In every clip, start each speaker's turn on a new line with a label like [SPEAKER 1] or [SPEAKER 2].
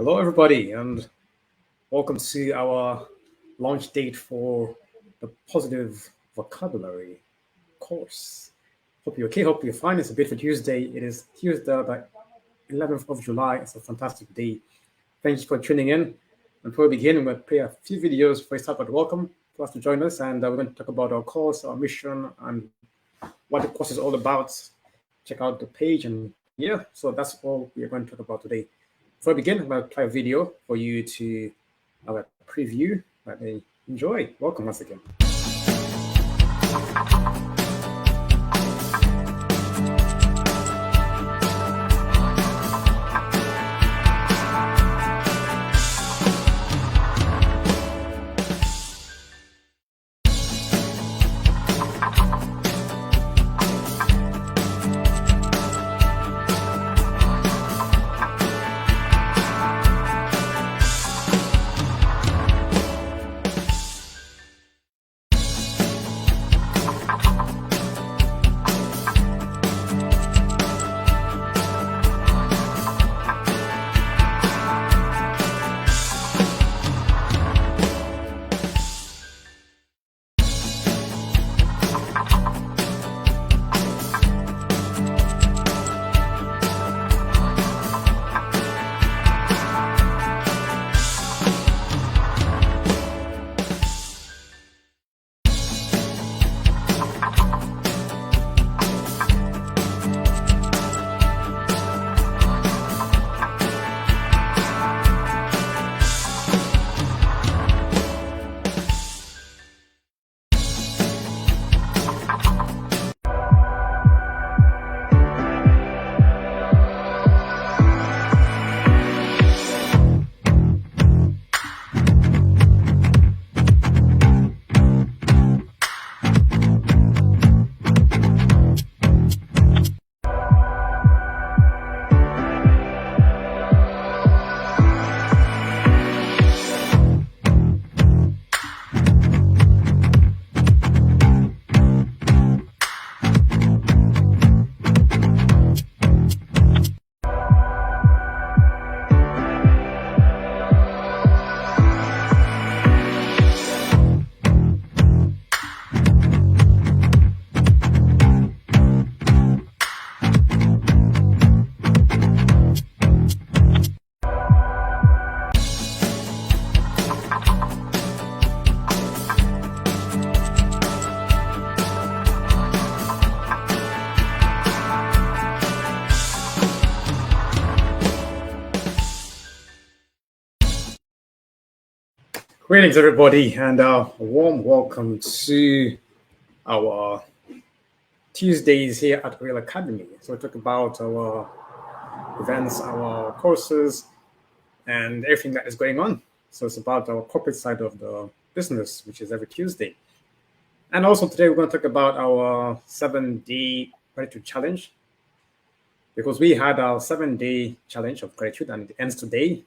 [SPEAKER 1] Hello, everybody, and welcome to our launch date for the Positive Vocabulary course. Hope you're okay. Hope you're fine. It's a beautiful Tuesday. It is Tuesday, the 11th of July. It's a fantastic day. Thank you for tuning in. And before we begin, I'm going to play a few videos before we start. But welcome for us to join us, and we're going to talk about our course, our mission, and what the course is all about. Check out the page, and yeah, so that's all we are going to talk about today. Before I begin, I'm going to play a video for you to have a preview. Let me enjoy. Welcome once again. Greetings, everybody, and a warm welcome to our Tuesdays here at Real Academy. So we talk about our events, our courses, and everything that is going on. So it's about our corporate side of the business, which is every Tuesday. And also today we're going to talk about our 7-day gratitude challenge, because we had our 7-day challenge of gratitude and it ends today,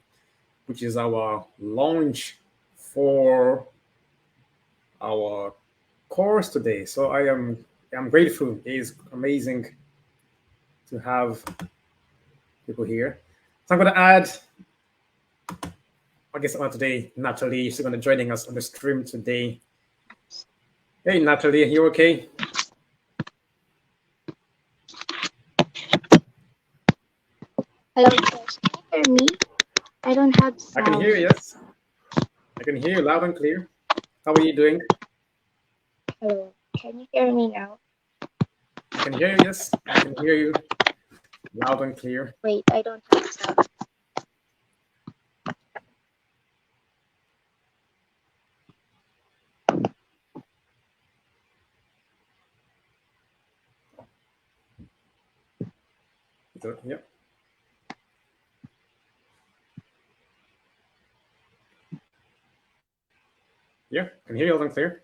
[SPEAKER 1] which is our launch for our course today. So I'm grateful. It is amazing to have people here. So I'm going to add, I guess, today, Natalie. She's going to joining us on the stream today. Hey, Natalie, you okay?
[SPEAKER 2] Hello, Josh. Can you hear me? I don't have sound.
[SPEAKER 1] I can hear you, yes. I can hear you loud and clear. How are you doing?
[SPEAKER 2] Hello. Can you hear me now?
[SPEAKER 1] I can hear you, yes. I can hear you loud and clear.
[SPEAKER 2] Wait, I don't have sound.
[SPEAKER 1] Yeah. Yeah, I can hear you loud and clear.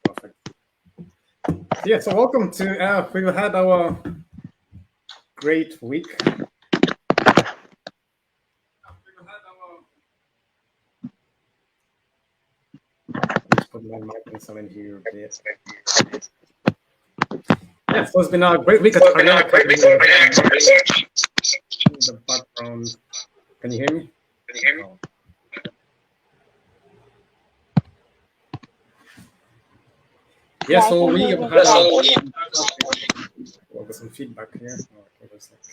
[SPEAKER 1] Perfect. Yeah, so welcome to, we had our great week. Let's put my mic and sound in here a bit. Yeah, so it's been a great week at Ariel Academy. In the background, can you hear me? Oh. Yeah,
[SPEAKER 2] Yeah, I
[SPEAKER 1] so
[SPEAKER 2] can
[SPEAKER 1] we
[SPEAKER 2] hear
[SPEAKER 1] have
[SPEAKER 2] you
[SPEAKER 1] had
[SPEAKER 2] clearly.
[SPEAKER 1] well, there's some feedback here. Oh, okay, just a sec.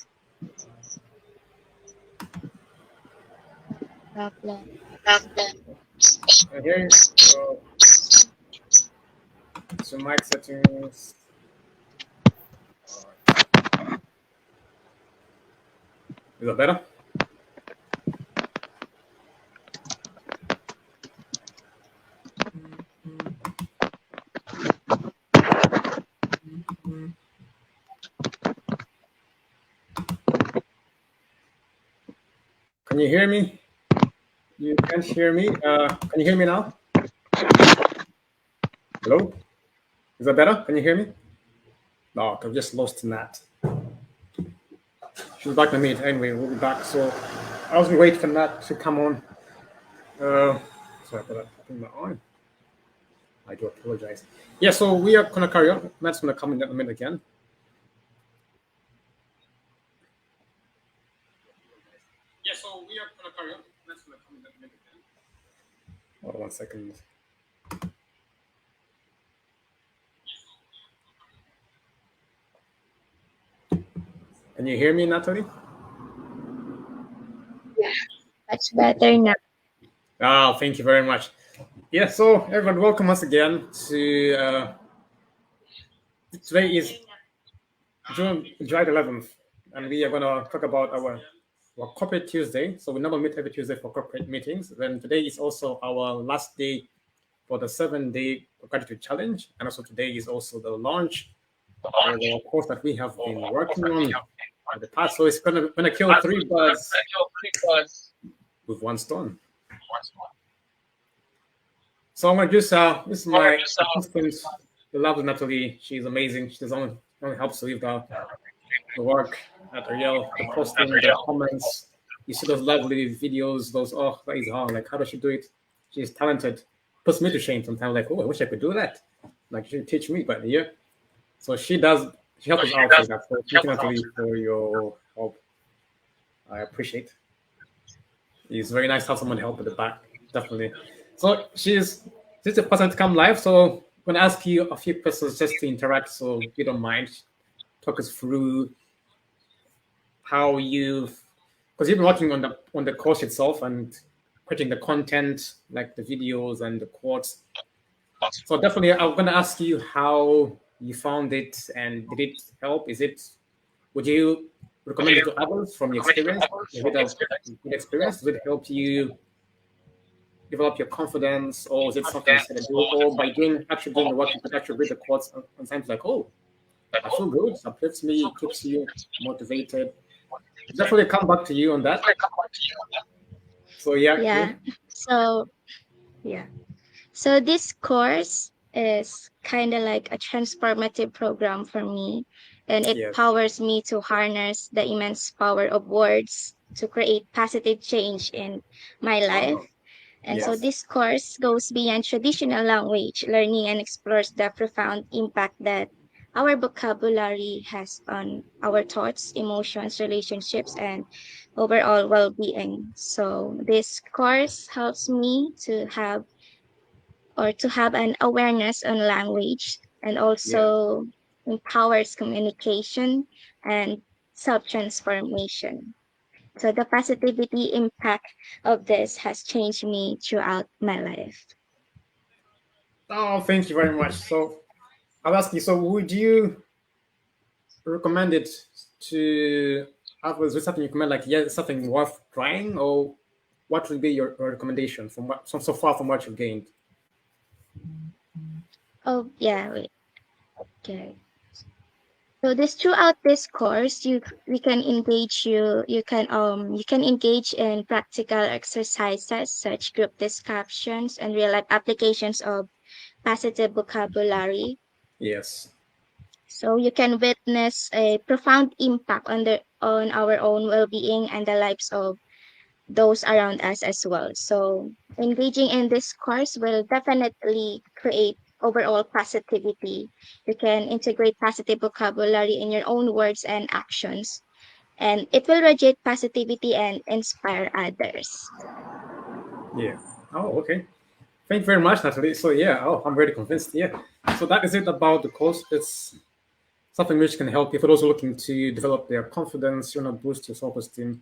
[SPEAKER 2] Problem.
[SPEAKER 1] Can you hear you? So mic settings. All right. Is that better? Can you hear me? You can't hear me. Can you hear me now? Hello? Is that better? Can you hear me? No, I've just lost Nat. She's back in a minute. Anyway, we'll be back. So I was waiting for Nat to come on. Sorry for that. I think my on. I do apologize. Yeah, so we are gonna carry on. Nat's gonna come in a minute again. Yeah, so we are gonna carry on. Nat's gonna come in a minute again. Hold on 1 second. Can you hear me, Natalie?
[SPEAKER 2] Much better now.
[SPEAKER 1] Oh, thank you very much. Yeah, so everyone, welcome once again to today is July 11th, and we are gonna talk about our corporate Tuesday. So we normally meet every Tuesday for corporate meetings. Then today is also our last day for the 7-day gratitude challenge, and also today is also the launch of the course that we have been working on for the past. So it's gonna kill three birds with one stone. So I'm gonna just this is my assistant, the lovely Natalie. She's amazing. She does only helps with the work at Ariel, the posting, the comments. You see those lovely videos, those that is hard. Like how does she do it? She's talented. Puts me to shame sometimes. Like, oh, I wish I could do that. Like she teach me, but yeah. So she does. She helps us out with that. So thank you, Natalie, for your help. I appreciate. It's very nice to have someone help at the back. Definitely. So she's a person to come live. So I'm gonna ask you a few questions just to interact. So if you don't mind, talk us through how you've because you've been working on the course itself and creating the content like the videos and the quotes. So definitely, I'm gonna ask you how you found it and did it help? Would you recommend it to others from your experience? Is it a good experience? Does it help you develop your confidence, or is it something you said to do, or by actually doing the work, you could actually read the quotes and sometimes like, oh, I feel good, it uplifts me, it keeps you motivated. Definitely come back to you on that. So
[SPEAKER 2] Yeah. So yeah. So this course is kind of like a transformative program for me, and it
[SPEAKER 1] yes,
[SPEAKER 2] powers me to harness the immense power of words to create positive change in my life. And so
[SPEAKER 1] yes.
[SPEAKER 2] this course goes beyond traditional language learning and explores the profound impact that our vocabulary has on our thoughts, emotions, relationships, and overall well-being. So this course helps me to have an awareness on language and
[SPEAKER 1] Yeah.
[SPEAKER 2] also empowers communication and self-transformation. So the positivity impact of this has changed me throughout my life.
[SPEAKER 1] Oh, thank you very much. So I'll ask you. So would you recommend it to others? Is something you recommend? Like, yeah, something worth trying, or what would be your recommendation from so far from what you've gained?
[SPEAKER 2] Oh yeah, wait. Okay. So this throughout this course, we can engage you can engage in practical exercises such group discussions and real life applications of positive vocabulary.
[SPEAKER 1] Yes.
[SPEAKER 2] So you can witness a profound impact on our own well-being and the lives of those around us as well. So engaging in this course will definitely create overall positivity. You can integrate positive vocabulary in your own words and actions, and it will radiate positivity and inspire others.
[SPEAKER 1] Yeah. Oh, okay. Thank you very much, Natalie. So yeah, I'm very convinced. Yeah. So that is it about the course. It's something which can help people also looking to develop their confidence, boost your self-esteem.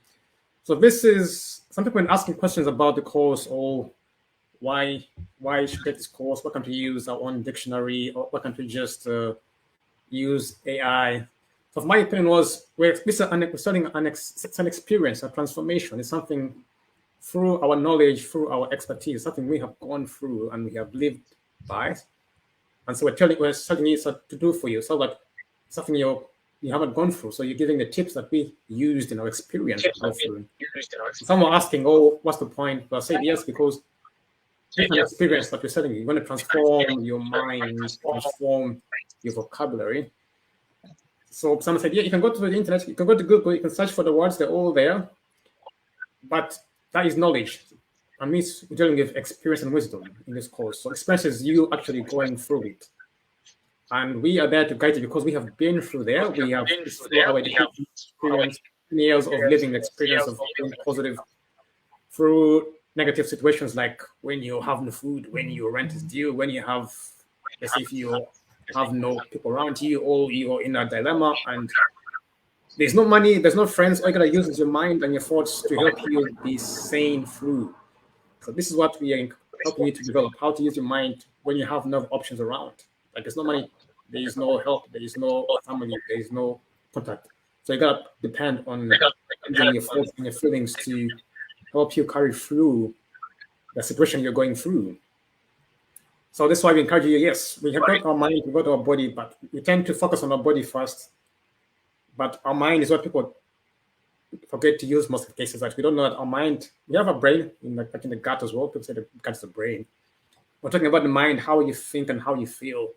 [SPEAKER 1] So this is some people have been asking questions about the course or why you should take this course, why can't we use our own dictionary, or why can't we just use AI? So my opinion was we're starting it's an experience, a transformation. It's something through our knowledge, through our expertise, something we have gone through and we have lived by. And so we're telling you to do for you, so that something you haven't gone through. So you're giving the tips that we used in our experience to go through. Some are asking, oh, what's the point? Well, I said yes, because it's an experience that we're telling you. You want to transform your mind, transform your vocabulary. So someone said, yeah, you can go to the internet, you can go to Google, you can search for the words, they're all there. But that is knowledge. And we're dealing with experience and wisdom in this course. So experience is you actually going through it. And we are there to guide you because we have been through there. We have through our education experience, years of living experience of being positive through negative situations like when you have no food, when your rent is due, when you have, let's say, if you have no people around you, or you're in a dilemma and there's no money, there's no friends, all you gotta use is your mind and your thoughts to help you be sane through. So this is what we are helping you to develop, how to use your mind when you have no options around. Like there's no money, there is no help, there is no family, there is no contact. So you gotta depend on using your thoughts and your feelings to help you carry through the situation you're going through. So that's why we encourage you, yes, we have got our mind, we've got our body, but we tend to focus on our body first. But our mind is what people forget to use most of the cases. Like we don't know that our mind, we have a brain in the gut as well. People say the gut's the brain. We're talking about the mind, how you think and how you feel.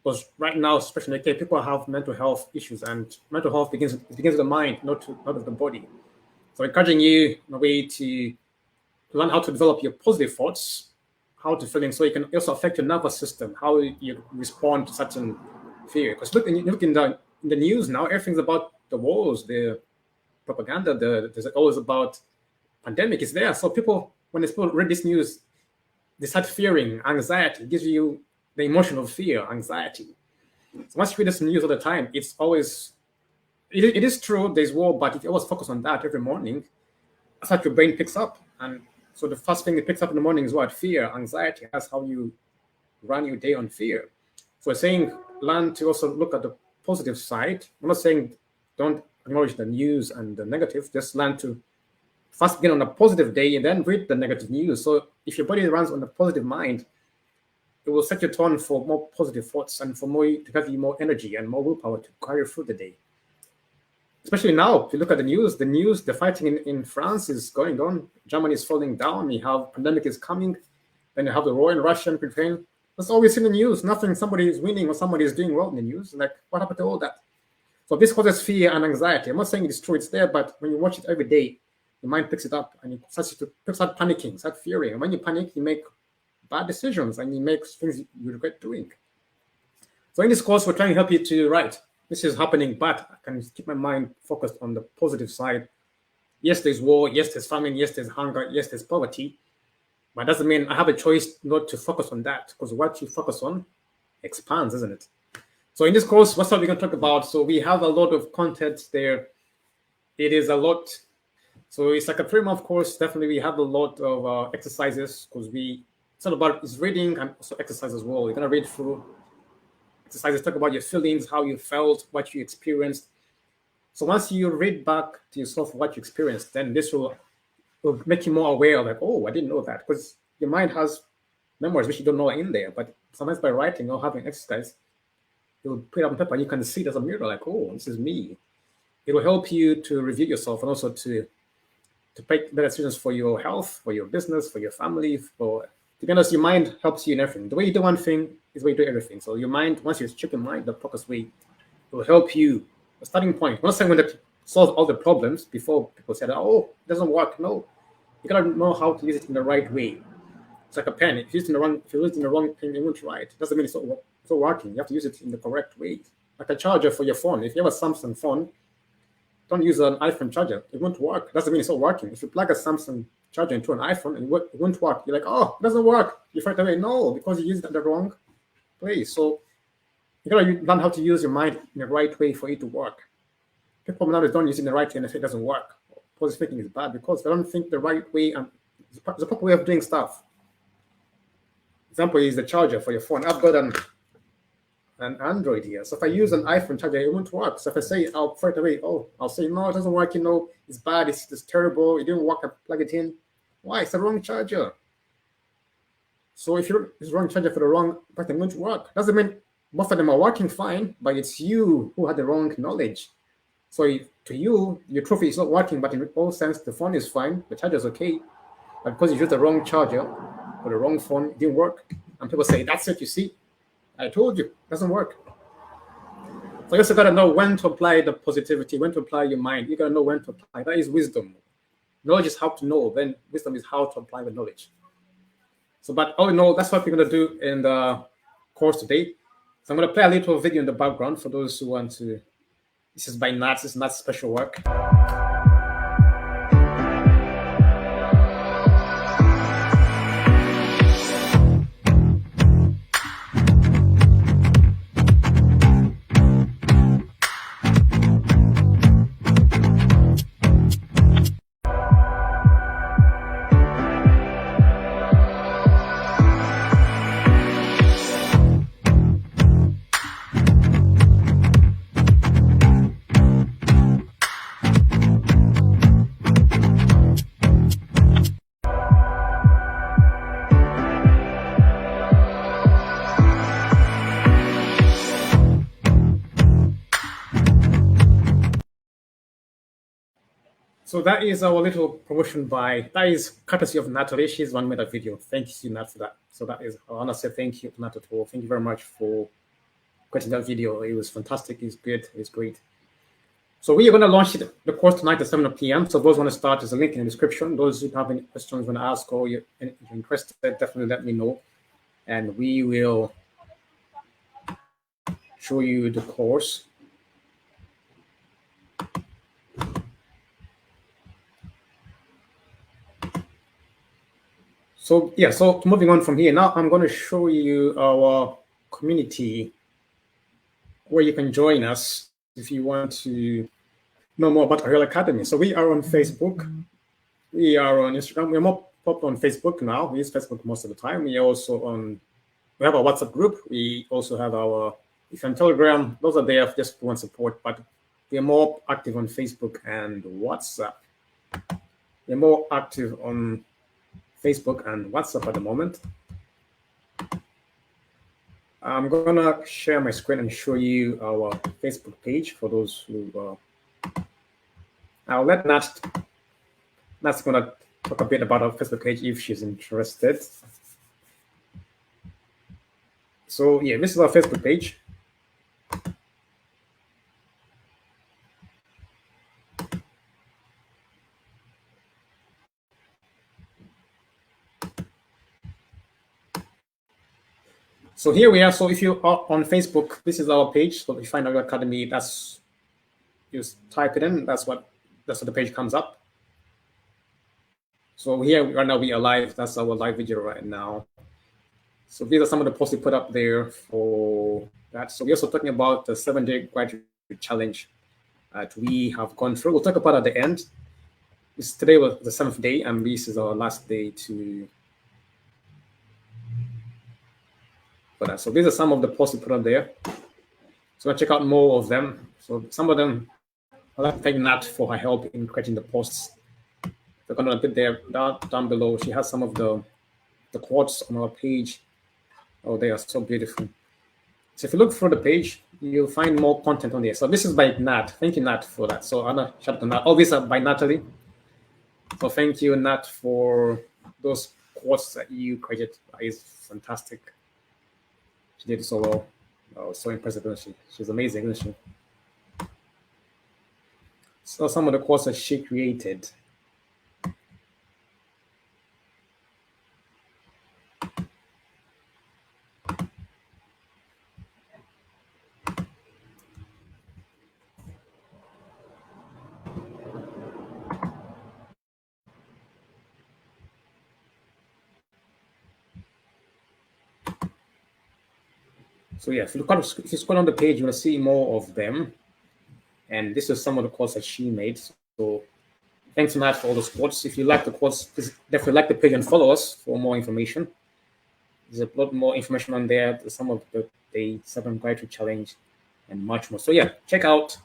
[SPEAKER 1] Because right now, especially in the UK, people have mental health issues, and mental health begins with the mind, not with the body. So encouraging you in a way to learn how to develop your positive thoughts, how to feel, so you can also affect your nervous system, how you respond to certain fear. Because look in the news now, everything's about the wars, the propaganda, there's always about pandemic is there. So people, when people read this news, they start fearing, anxiety. It gives you the emotion of fear, anxiety. So once you read this news all the time, it's always, it is true, there's war, but if you always focus on that every morning, that's what your brain picks up. And so the first thing it picks up in the morning is what? Fear, anxiety. That's how you run your day on fear. So we're saying learn to also look at the positive side. I'm not saying don't acknowledge the news and the negative, just learn to first begin on a positive day and then read the negative news. So if your body runs on a positive mind, it will set your tone for more positive thoughts and for more to give you more energy and more willpower to carry through the day. Especially now, if you look at the news, the fighting in France is going on. Germany is falling down. You have pandemic is coming. Then you have the war in Russia and Ukraine. That's always in the news. Nothing, somebody is winning or somebody is doing well in the news. Like, what happened to all that? So this causes fear and anxiety. I'm not saying it's true, it's there, but when you watch it every day, your mind picks it up and it starts panicking, start fearing. And when you panic, you make bad decisions and you make things you regret doing. So in this course, we're trying to help you to write. This is happening, but I can keep my mind focused on the positive side. Yes, there's war. Yes, there's famine. Yes, there's hunger. Yes, there's poverty. But that doesn't mean I have a choice not to focus on that, because what you focus on expands, isn't it? So in this course, what's what we're going to talk about? So we have a lot of content there. It is a lot. So it's like a 3-month course. Definitely, we have a lot of exercises because it's all about is reading and also exercise as well. You're going to read through exercises, talk about your feelings, how you felt, what you experienced. So once you read back to yourself what you experienced, then this will make you more aware of like, oh, I didn't know that. Because your mind has memories which you don't know are in there. But sometimes by writing or having exercise, you'll put it on paper and you can see it as a mirror, like, oh, this is me. It will help you to review yourself and also to make better decisions for your health, for your business, for your family. To be honest, your mind helps you in everything. The way you do one thing is the way you do everything. So your mind, once you check your mind the focus way, it will help you. A starting point. I'm not saying when to solve all the problems before people say, oh, it doesn't work. No, you gotta know how to use it in the right way. It's like a pen. If you use it in the wrong pen, it won't write. Doesn't mean it's not working. You have to use it in the correct way. Like a charger for your phone. If you have a Samsung phone, don't use an iPhone charger. It won't work. Doesn't mean it's not working. If you plug a Samsung charger into an iPhone and it won't work, you're like, oh, it doesn't work. You fight away. No, because you used it at the wrong place. So you gotta learn how to use your mind in the right way for it to work. People nowadays don't use it in the right way and it doesn't work. Positive thinking is bad because they don't think the right way and the proper way of doing stuff. Example is the charger for your phone. I've got an Android here. So if I use an iPhone charger, it won't work. So if I say I'll throw it away, I'll say no, it doesn't work, it's bad, it's terrible, it didn't work, I plug it in. Why? It's the wrong charger. So if it's the wrong charger for the wrong person, it won't work. Doesn't mean both of them are working fine, but it's you who had the wrong knowledge. So to you, your trophy is not working, but in all sense, the phone is fine, the charger is okay. But because you used the wrong charger for the wrong phone, it didn't work. And people say, that's it, you see? I told you, it doesn't work. So you also got to know when to apply the positivity, when to apply your mind. You got to know when to apply. That is wisdom. Knowledge is how to know, then wisdom is how to apply the knowledge. So, but all in all, that's what we're going to do in the course today. So I'm going to play a little video in the background for those who want to. This is by Nats, it's not special work. So that is our little promotion that is courtesy of Natalie. She's one made a video. Thank you, Nat, for that. So that is, I want to say thank you to Nat at all. Thank you very much for creating that video. It was fantastic. It's good. It's great. So we are going to launch the course tonight at 7 p.m. So those want to start, there's a link in the description. Those who have any questions want to ask or you're interested, definitely let me know. And we will show you the course. So yeah, so moving on from here, now I'm going to show you our community where you can join us if you want to know more about Real Academy. So we are on Facebook, we are on Instagram. We're more popular on Facebook now. We use Facebook most of the time. We also we have a WhatsApp group. We also have our if you're on Telegram. Those are there just for support, but we're more active on Facebook and WhatsApp. We're more active on Facebook and WhatsApp at the moment. I'm gonna share my screen and show you our Facebook page for those who. I'll let Nat's gonna talk a bit about our Facebook page if she's interested. So yeah, this is our Facebook page. So here we are. So if you are on Facebook, this is our page. So if you find our academy, that's just type it in. That's what the page comes up. So here right now we are live. That's our live video right now. So these are some of the posts we put up there for that. So we're also talking about the 7-day graduate challenge that we have gone through. We'll talk about at the end. Today was the 7th day, and this is our last day to. So these are some of the posts we put on there. So I'll check out more of them. So some of them, I'd like to thank Nat for her help in creating the posts. They're going to put there down below. She has some of the quotes on our page. Oh, they are so beautiful. So if you look through the page, you'll find more content on there. So this is by Nat. Thank you, Nat, for that. So I'm going to shout out to Nat. All these are by Natalie. So thank you, Nat, for those quotes that you created. That is fantastic. She did so well. Oh, so impressive, isn't she? She's amazing, isn't she? So some of the quotes that she created. So yeah, if you scroll on the page, you will see more of them. And this is some of the quotes that she made. So thanks, Matt, for all those quotes. If you like the quotes, please definitely like the page and follow us for more information. There's a lot more information on there. There's some of the day 7 gratitude challenge and much more. So yeah, check out.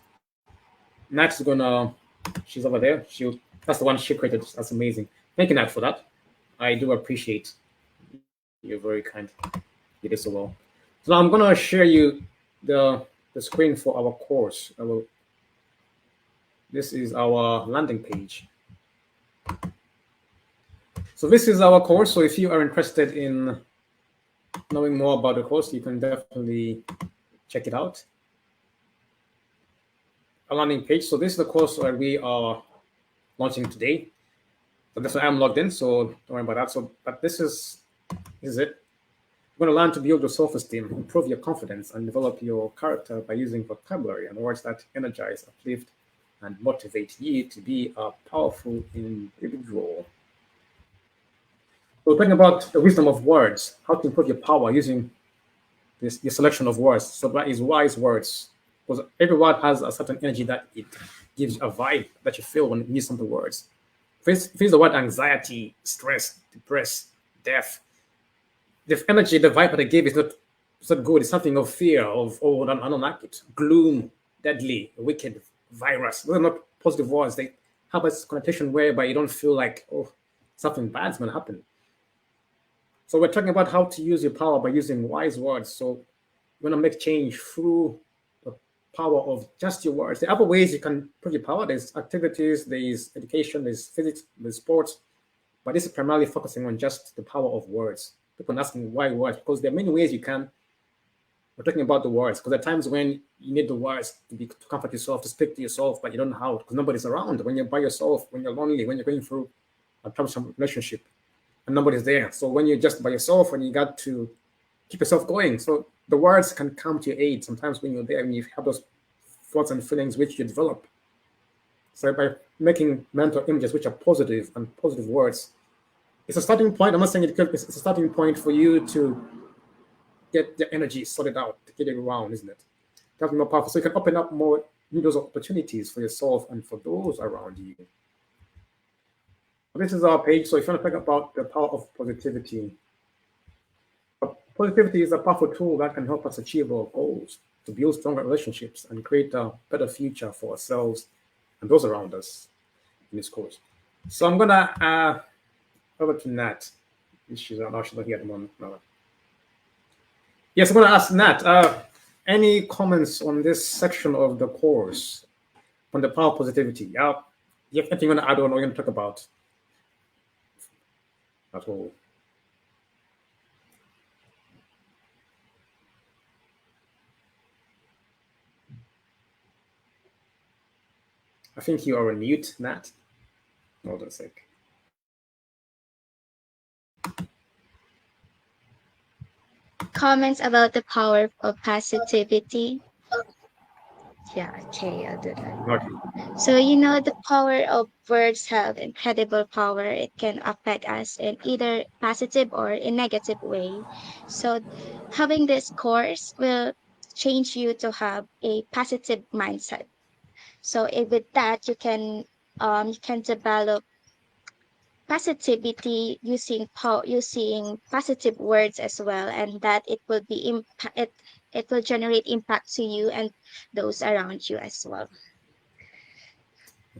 [SPEAKER 1] Nat's gonna, she's over there. That's the one she created. That's amazing. Thank you, Nat, for that. I do appreciate. You're very kind. You did so well. So now I'm gonna share you the the screen for our course. This is our landing page. So this is our course. So if you are interested in knowing more about the course, you can definitely check it out. A landing page. So this is the course that we are launching today. So that's why I'm logged in. So don't worry about that. So, but this is it. You're going to learn to build your self-esteem, improve your confidence, and develop your character by using vocabulary and words that energize, uplift, and motivate you to be a powerful individual. So we're talking about the wisdom of words, how to improve your power using your selection of words. So that is wise words, because every word has a certain energy that it gives a vibe that you feel when you use some of the words. If it's the word anxiety, stress, depressed, death, the energy, the vibe that they give is not good. It's something of fear, of I don't like it. Gloom, deadly, wicked, virus. Those are not positive words. They have a connotation whereby you don't feel like, oh, something bad's gonna happen. So we're talking about how to use your power by using wise words. So you want to make change through the power of just your words. There are other ways you can improve your power. There's activities, there's education, there's physics, there's sports. But this is primarily focusing on just the power of words. People are asking why words, because there are many ways you can. We're talking about the words, because there are times when you need the words to comfort yourself, to speak to yourself, but you don't know how, because nobody's around. When you're by yourself, when you're lonely, when you're going through a troublesome relationship, and nobody's there. So when you're just by yourself and you got to keep yourself going, so the words can come to your aid sometimes when you're there and you have those thoughts and feelings which you develop. So by making mental images which are positive and positive words, it's a starting point. I'm not saying it's a starting point for you to get the energy sorted out, to get it around, isn't it? That's more powerful. So you can open up more windows of opportunities for yourself and for those around you. This is our page. So if you want to talk about the power of positivity, positivity is a powerful tool that can help us achieve our goals, to build stronger relationships and create a better future for ourselves and those around us in this course. So I'm gonna over to Nat. She's not here at the moment. No. Yes, I'm gonna ask Nat. Any comments on this section of the course on the power of positivity? You have anything you want to add on or you want to talk about at all? I think you are on mute, Nat. Hold on a sec.
[SPEAKER 2] Comments about the power of positivity. Yeah, okay, I'll do that.
[SPEAKER 1] Okay.
[SPEAKER 2] So, the power of words have incredible power. It can affect us in either positive or in negative way. So, having this course will change you to have a positive mindset. So, with that, you can develop positivity using positive words as well, and that it will be it will generate impact to you and those around you as well.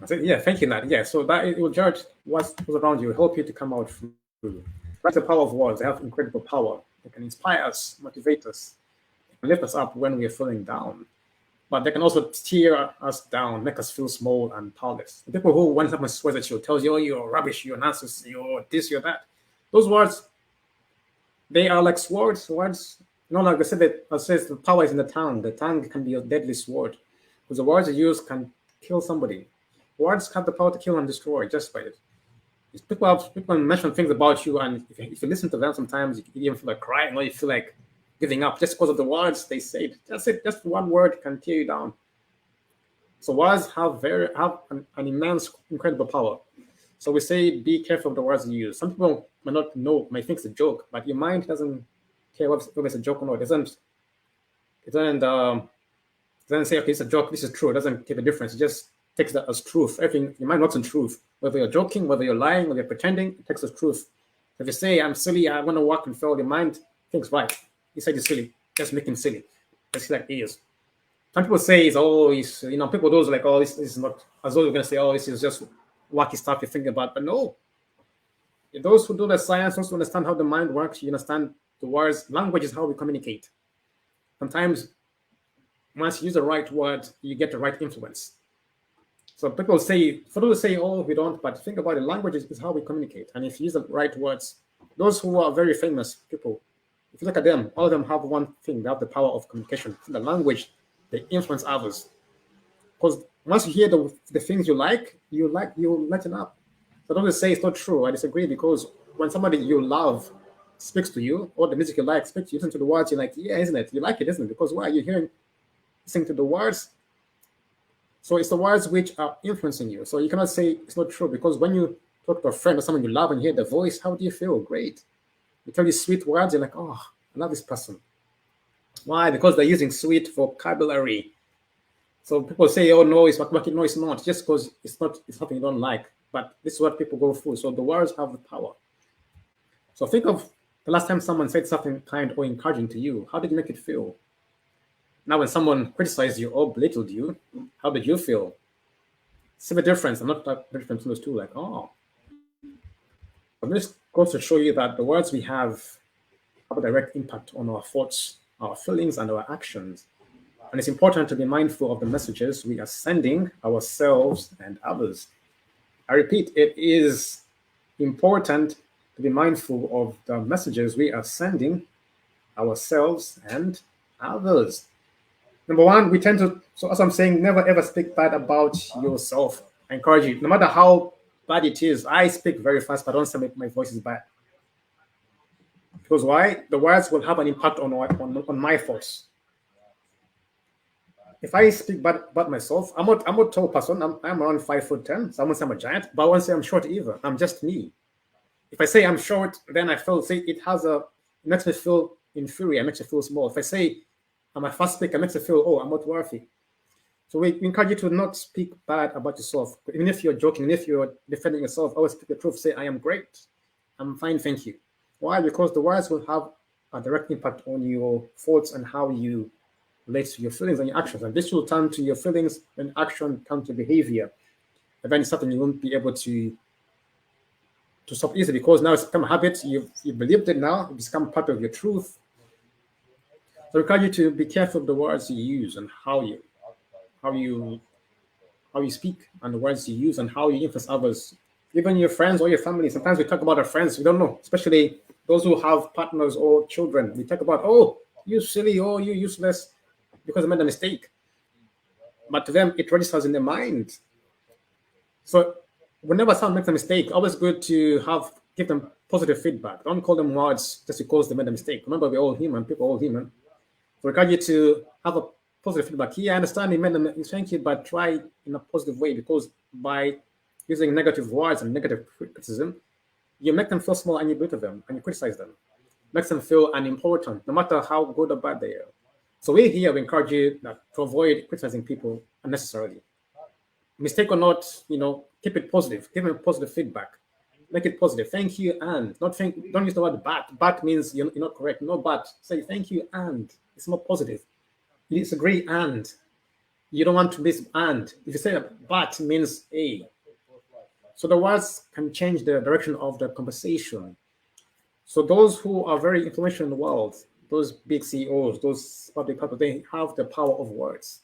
[SPEAKER 1] Yeah, thank you, Nat. Yeah, so that it will judge what's around you, help you to come out through. That's the power of words. They have incredible power. They can inspire us, motivate us, and lift us up when we are feeling down. But they can also tear us down, make us feel small and powerless. The people who, when someone swears at you, tells you, oh, you're rubbish, you're nonsense, you're this, you're that. Those words, they are like swords. Words, like I said, it says the power is in the tongue. The tongue can be a deadly sword. Because the words you use can kill somebody. Words have the power to kill and destroy just by it. People mention things about you, and if you listen to them, sometimes you even feel like crying or you feel like giving up just because of the words they said. That's it. Just one word can tear you down. So words have an immense, incredible power. So we say be careful of the words you use. Some people might not know, might think it's a joke, but your mind doesn't care whether it's a joke or not. It doesn't It doesn't say, okay, it's a joke, this is true. It doesn't take a difference. It just takes that as truth. Everything, your mind works in truth. Whether you're joking, whether you're lying, whether you're pretending, it takes as truth. If you say, I'm silly, I want to walk and fail, your mind thinks, right. You said you're silly. Just make him silly. That's like he is. Some people say, people, those like, oh, this is not, as though you're going to say, oh, this is just wacky stuff you're thinking about. But no. Those who do the science, those who understand how the mind works, you understand the words. Language is how we communicate. Sometimes once you use the right word, you get the right influence. So people say, for those who say, oh, we don't, but think about it, language is how we communicate. And if you use the right words, those who are very famous people, if you look at them, all of them have one thing, they have the power of communication. The language, they influence others. Because once you hear the things you like, you lighten up. So don't say it's not true. I disagree, because when somebody you love speaks to you, or the music you like speaks to you, listen to the words, you're like, yeah, isn't it? You like it, isn't it? Because why? You're hearing, listening to the words. So it's the words which are influencing you. So you cannot say it's not true, because when you talk to a friend or someone you love and hear the voice, how do you feel? Great. You tell these sweet words, you're like, oh, I love this person. Why? Because they're using sweet vocabulary. So people say, oh, no, it's what no, it's not. Just because it's something you don't like. But this is what people go through. So the words have the power. So think of the last time someone said something kind or encouraging to you. How did you make it feel? Now, when someone criticized you or belittled you, how did you feel? See the difference. I'm not that different between those two. Like, oh. But this goes to show you that the words we have a direct impact on our thoughts, our feelings, and our actions. And it's important to be mindful of the messages we are sending ourselves and others. I repeat, it is important to be mindful of the messages we are sending ourselves and others. Number one, we tend to, so as I'm saying, never ever speak bad about yourself. I encourage you, no matter how bad it is. I speak very fast, but I don't say my voice is bad. Because why? The words will have an impact on my thoughts. If I speak bad about myself, I'm a tall person. I'm around 5'10", so I won't say I'm a giant, but I won't say I'm short either. I'm just me. If I say I'm short, then I feel, say it makes me feel inferior, it makes me feel small. If I say I'm a fast speaker, it makes me feel, oh, I'm not worthy. So we encourage you to not speak bad about yourself. Even if you're joking, even if you're defending yourself, always speak the truth. Say, I am great. I'm fine, thank you. Why? Because the words will have a direct impact on your thoughts and how you relate to your feelings and your actions. And this will turn to your feelings and action come to behavior. And then it's something you won't be able to stop easily, because now it's become a habit. You believed it now. It's become part of your truth. So I encourage you to be careful of the words you use and how you speak, and the words you use and how you influence others, even your friends or your family. Sometimes we talk about our friends, we don't know, especially those who have partners or children. We talk about, oh, you silly, oh, you useless, because they made a mistake. But to them, it registers in their mind. So whenever someone makes a mistake, always good to give them positive feedback. Don't call them words just because they made a mistake. Remember, we're all human, people are all human. So I encourage you to have a positive feedback. Yeah, I understand you made a mistake, thank you, but try in a positive way, because by using negative words and negative criticism, you make them feel small and you belittle them and you criticize them. Makes them feel unimportant, no matter how good or bad they are. So we encourage you to avoid criticizing people unnecessarily. Mistake or not, keep it positive. Give them positive feedback. Make it positive. Thank you, and don't use the word but. But means you're not correct. No but. Say thank you, and it's more positive. You disagree, and you don't want to miss and. If you say but, means a. So the words can change the direction of the conversation. So those who are very influential in the world, those big CEOs, those public people, they have the power of words.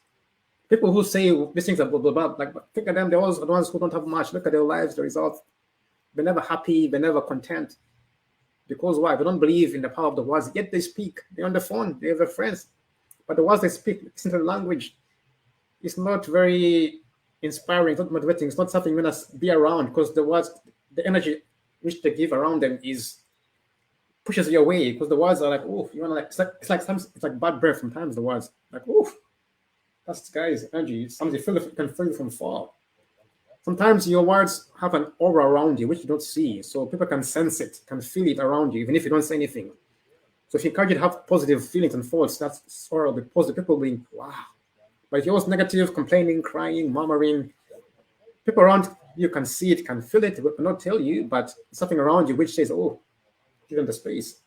[SPEAKER 1] People who say these things are blah, blah, blah, like, think of them, they're always the ones who don't have much. Look at their lives, the results. They're never happy, they're never content. Because why? They don't believe in the power of the words, yet they speak. They're on the phone, they have their friends. But the words they speak, listen to the language, it's not very inspiring, it's not motivating, it's not something you want to be around, because the words, the energy which they give around them pushes you away, because the words are like, oh, you want to it's like bad breath sometimes, the words, like, oh, that's guy's energy. Sometimes you can feel it from far. Sometimes your words have an aura around you, which you don't see. So people can sense it, can feel it around you, even if you don't say anything. So if you encourage you to have positive feelings and thoughts, that's sort of the positive people being wow. But if you're always negative, complaining, crying, murmuring, people around you can see it, can feel it, but not tell you, but something around you which says, oh, give them the space.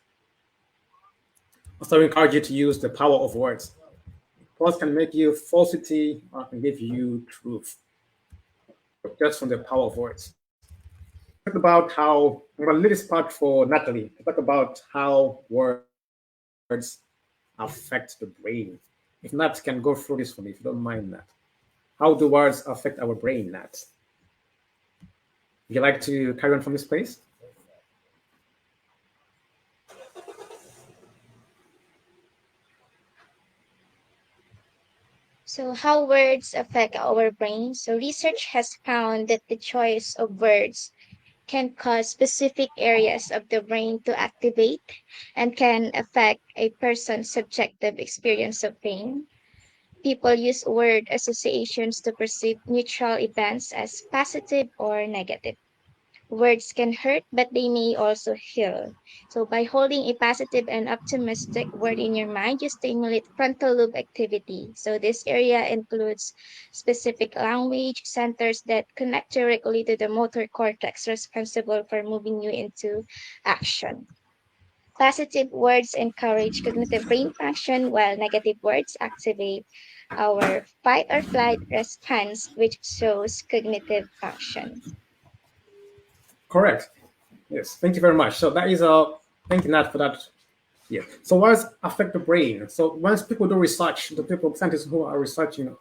[SPEAKER 1] So I encourage you to use the power of words. Words can make you falsity or can give you truth, just from the power of words. Talk about how, I'm going to leave this part for Natalie. Talk about how words affect the brain. If Nat can go through this for me, if you don't mind, Nat. How do words affect our brain, Nat? Would you like to carry on from this place?
[SPEAKER 2] So, how words affect our brain? So, research has found that the choice of words can cause specific areas of the brain to activate and can affect a person's subjective experience of pain. People use word associations to perceive neutral events as positive or negative. Words can hurt, but they may also heal. So, by holding a positive and optimistic word in your mind, you stimulate frontal lobe activity. So, this area includes specific language centers that connect directly to the motor cortex responsible for moving you into action. Positive words encourage cognitive brain function, while negative words activate our fight or flight response, which shows cognitive function.
[SPEAKER 1] Correct. Yes. Thank you very much. So that is thank you, Nat, for that. Yeah. So words affect the brain. So once people do research, the people, scientists who are researching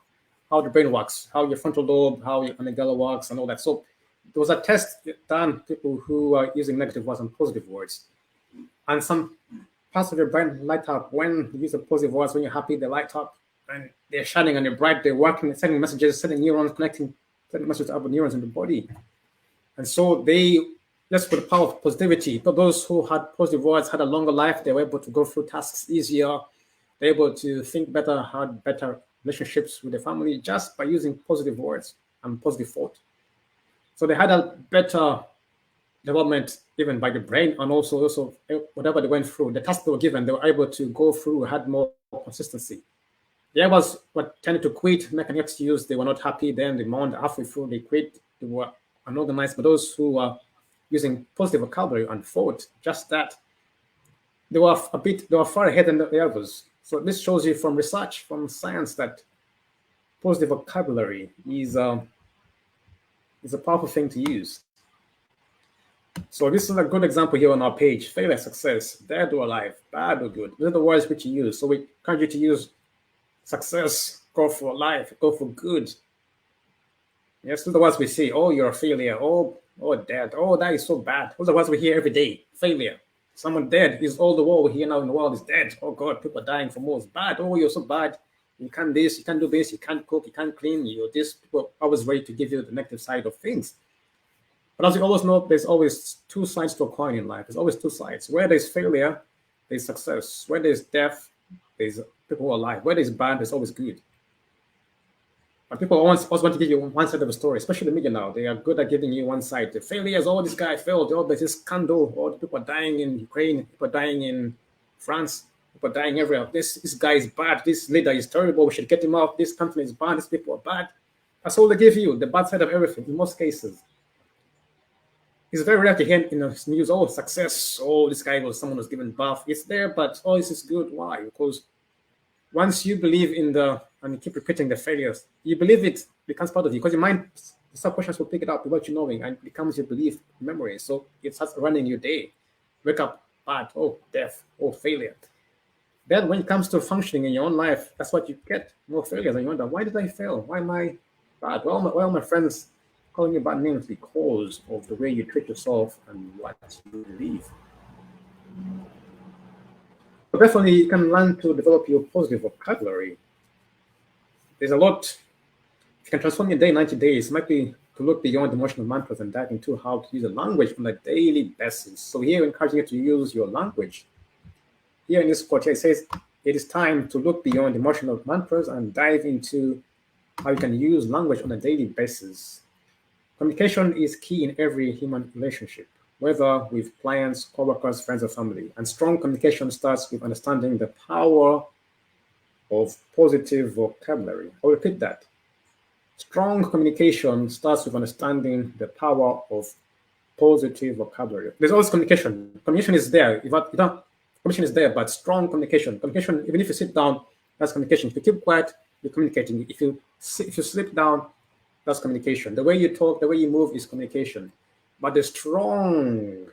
[SPEAKER 1] how the brain works, how your frontal lobe, how your amygdala works, and all that. So there was a test done people who are using negative words and positive words, and some parts of your brain light up when you use the positive words. When you're happy, they light up and they're shining and they're bright. They're working, sending messages, sending neurons, connecting, sending messages to other neurons in the body. And so they, just with the power of positivity, but those who had positive words had a longer life. They were able to go through tasks easier. They're able to think better, had better relationships with their family just by using positive words and positive thought. So they had a better development even by the brain, and also whatever they went through, the tasks they were given, they were able to go through, had more consistency. The others what tended to quit, make an excuse, they were not happy, then they mourned halfway through, they quit, they were unorganized. But those who were using positive vocabulary and thought, just that, they were far ahead than the others. So this shows you from research, from science, that positive vocabulary is a powerful thing to use. So this is a good example here on our page: failure, success, dead or alive, bad or good. These are the words which you use. So we encourage you to use success, go for life, go for good. Yes, those are the words we see. Oh, you're a failure. Oh, dead. Oh, that is so bad. Those are words we hear every day. Failure. Someone dead is all the world we hear now in the world is dead. Oh God, people are dying from wars. Bad. Oh, you're so bad. You can't this, you can't do this, you can't cook, you can't clean. You're this. People are always ready to give you the negative side of things. But as you always know, there's always two sides to a coin in life. There's always two sides. Where there's failure, there's success. Where there's death, there's people who are alive. Where there's bad, there's always good. But people always want to give you one side of the story, especially the media now. They are good at giving you one side. The failures, oh, this guy failed. Oh, there's this scandal. Oh, the people are dying in Ukraine. People are dying in France. People are dying everywhere. This guy is bad. This leader is terrible. We should get him out. This company is bad. These people are bad. That's all they give you, the bad side of everything, in most cases. It's very rare to hear in the news, oh, success. Oh, this guy was someone who's given birth. It's there, but oh, this is good. Why? Because once you believe in and you keep repeating the failures, you believe it becomes part of you, because your mind, the subconscious will pick it up without you knowing, and it becomes your belief memory. So it starts running your day. Wake up, bad, oh, death, oh, failure. Then when it comes to functioning in your own life, that's what you get, more failures. And you wonder, why did I fail? Why am I bad? Well, my friends calling you bad names because of the way you treat yourself and what you believe. But definitely, you can learn to develop your positive vocabulary. There's a lot. You can transform your day in 90 days. It might be to look beyond emotional mantras and dive into how to use a language on a daily basis. So here, we're encouraging you to use your language. Here in this quote, it says, it is time to look beyond emotional mantras and dive into how you can use language on a daily basis. Communication is key in every human relationship. whether with clients, co-workers, friends, or family. And strong communication starts with understanding the power of positive vocabulary. I'll repeat that. Strong communication starts with understanding the power of positive vocabulary. There's always communication. Communication is there. If you don't, communication is there, but strong communication. Communication, even if you sit down, that's communication. If you keep quiet, you're communicating. If you slip down, that's communication. The way you talk, the way you move is communication. But the strong,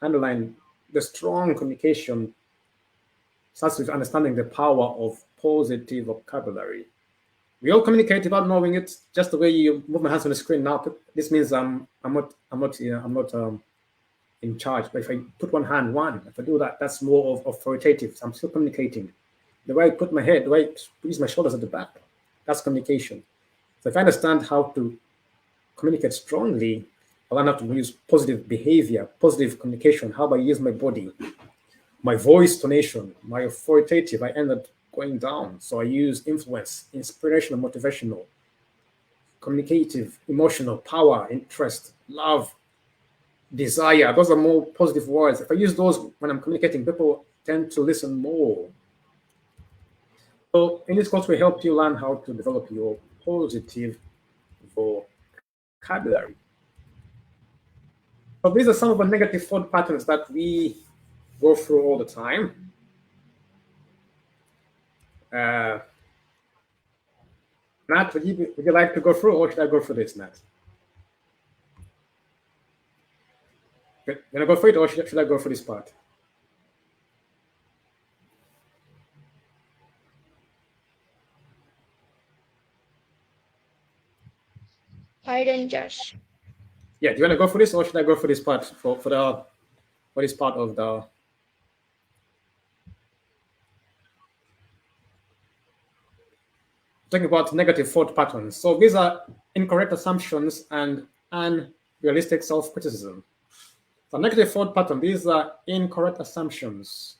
[SPEAKER 1] underline, the strong communication starts with understanding the power of positive vocabulary. We all communicate without knowing it. Just the way you move my hands on the screen now. This means I'm not in charge. But if I put one hand, if I do that, that's more of authoritative. So I'm still communicating. The way I put my head, the way I use my shoulders at the back, that's communication. So if I understand how to communicate strongly, I'll learn how to use positive behavior, positive communication, how I use my body, my voice tonation, my authoritative, I end up going down. So I use influence, inspirational, motivational, communicative, emotional, power, interest, love, desire. Those are more positive words. If I use those when I'm communicating, people tend to listen more. So in this course, we help you learn how to develop your positive vocabulary. So these are some of the negative thought patterns that we go through all the time. Nat, would you like to go through, or should I go through this, Nat? You want to go through it, or should I go through this part?
[SPEAKER 2] Pardon, Josh.
[SPEAKER 1] Yeah, do you want to go for this, or should I go for this part for this part of the? Talking about negative thought patterns. So these are incorrect assumptions and unrealistic self-criticism. So negative thought pattern, these are incorrect assumptions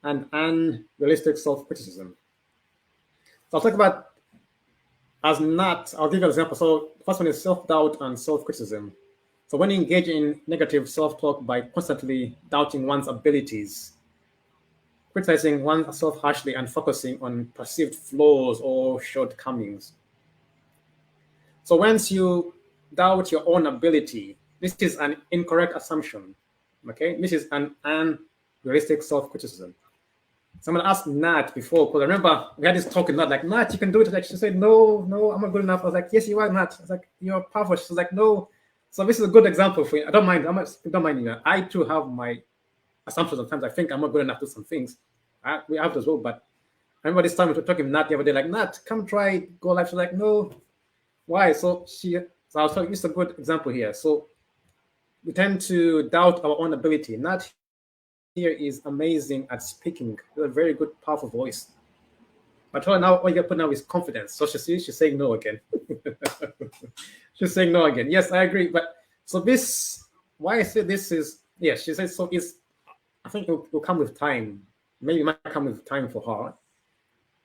[SPEAKER 1] and unrealistic self-criticism. So I'll talk about as not, I'll give you an example. So the first one is self-doubt and self-criticism. So when you engage in negative self-talk by constantly doubting one's abilities, criticizing oneself harshly, and focusing on perceived flaws or shortcomings. So once you doubt your own ability, this is an incorrect assumption. Okay, this is an unrealistic self-criticism. Someone asked Nat before, because I remember we had this talk with Nat, like, Nat, you can do it. Like, she said, no, I'm not good enough. I was like, yes, you are, Nat. I was like, you're powerful. She was like, no. So this is a good example for you. I don't mind. Don't mind. You know, I too have my assumptions. Sometimes I think I'm not good enough to do some things. We have as well. But I remember this time we were talking to Nat the other day, like, Nat, come try Go Live. She's like, no. Why? So I was talking, this is a good example here. So we tend to doubt our own ability. Nat here is amazing at speaking. With a very good, powerful voice. But her now, what you put now is confidence. So she's saying no again. She's saying no again. Yes, I agree. But so this, why I say this is, yes, she says so. I think it will come with time. Maybe it might come with time for her.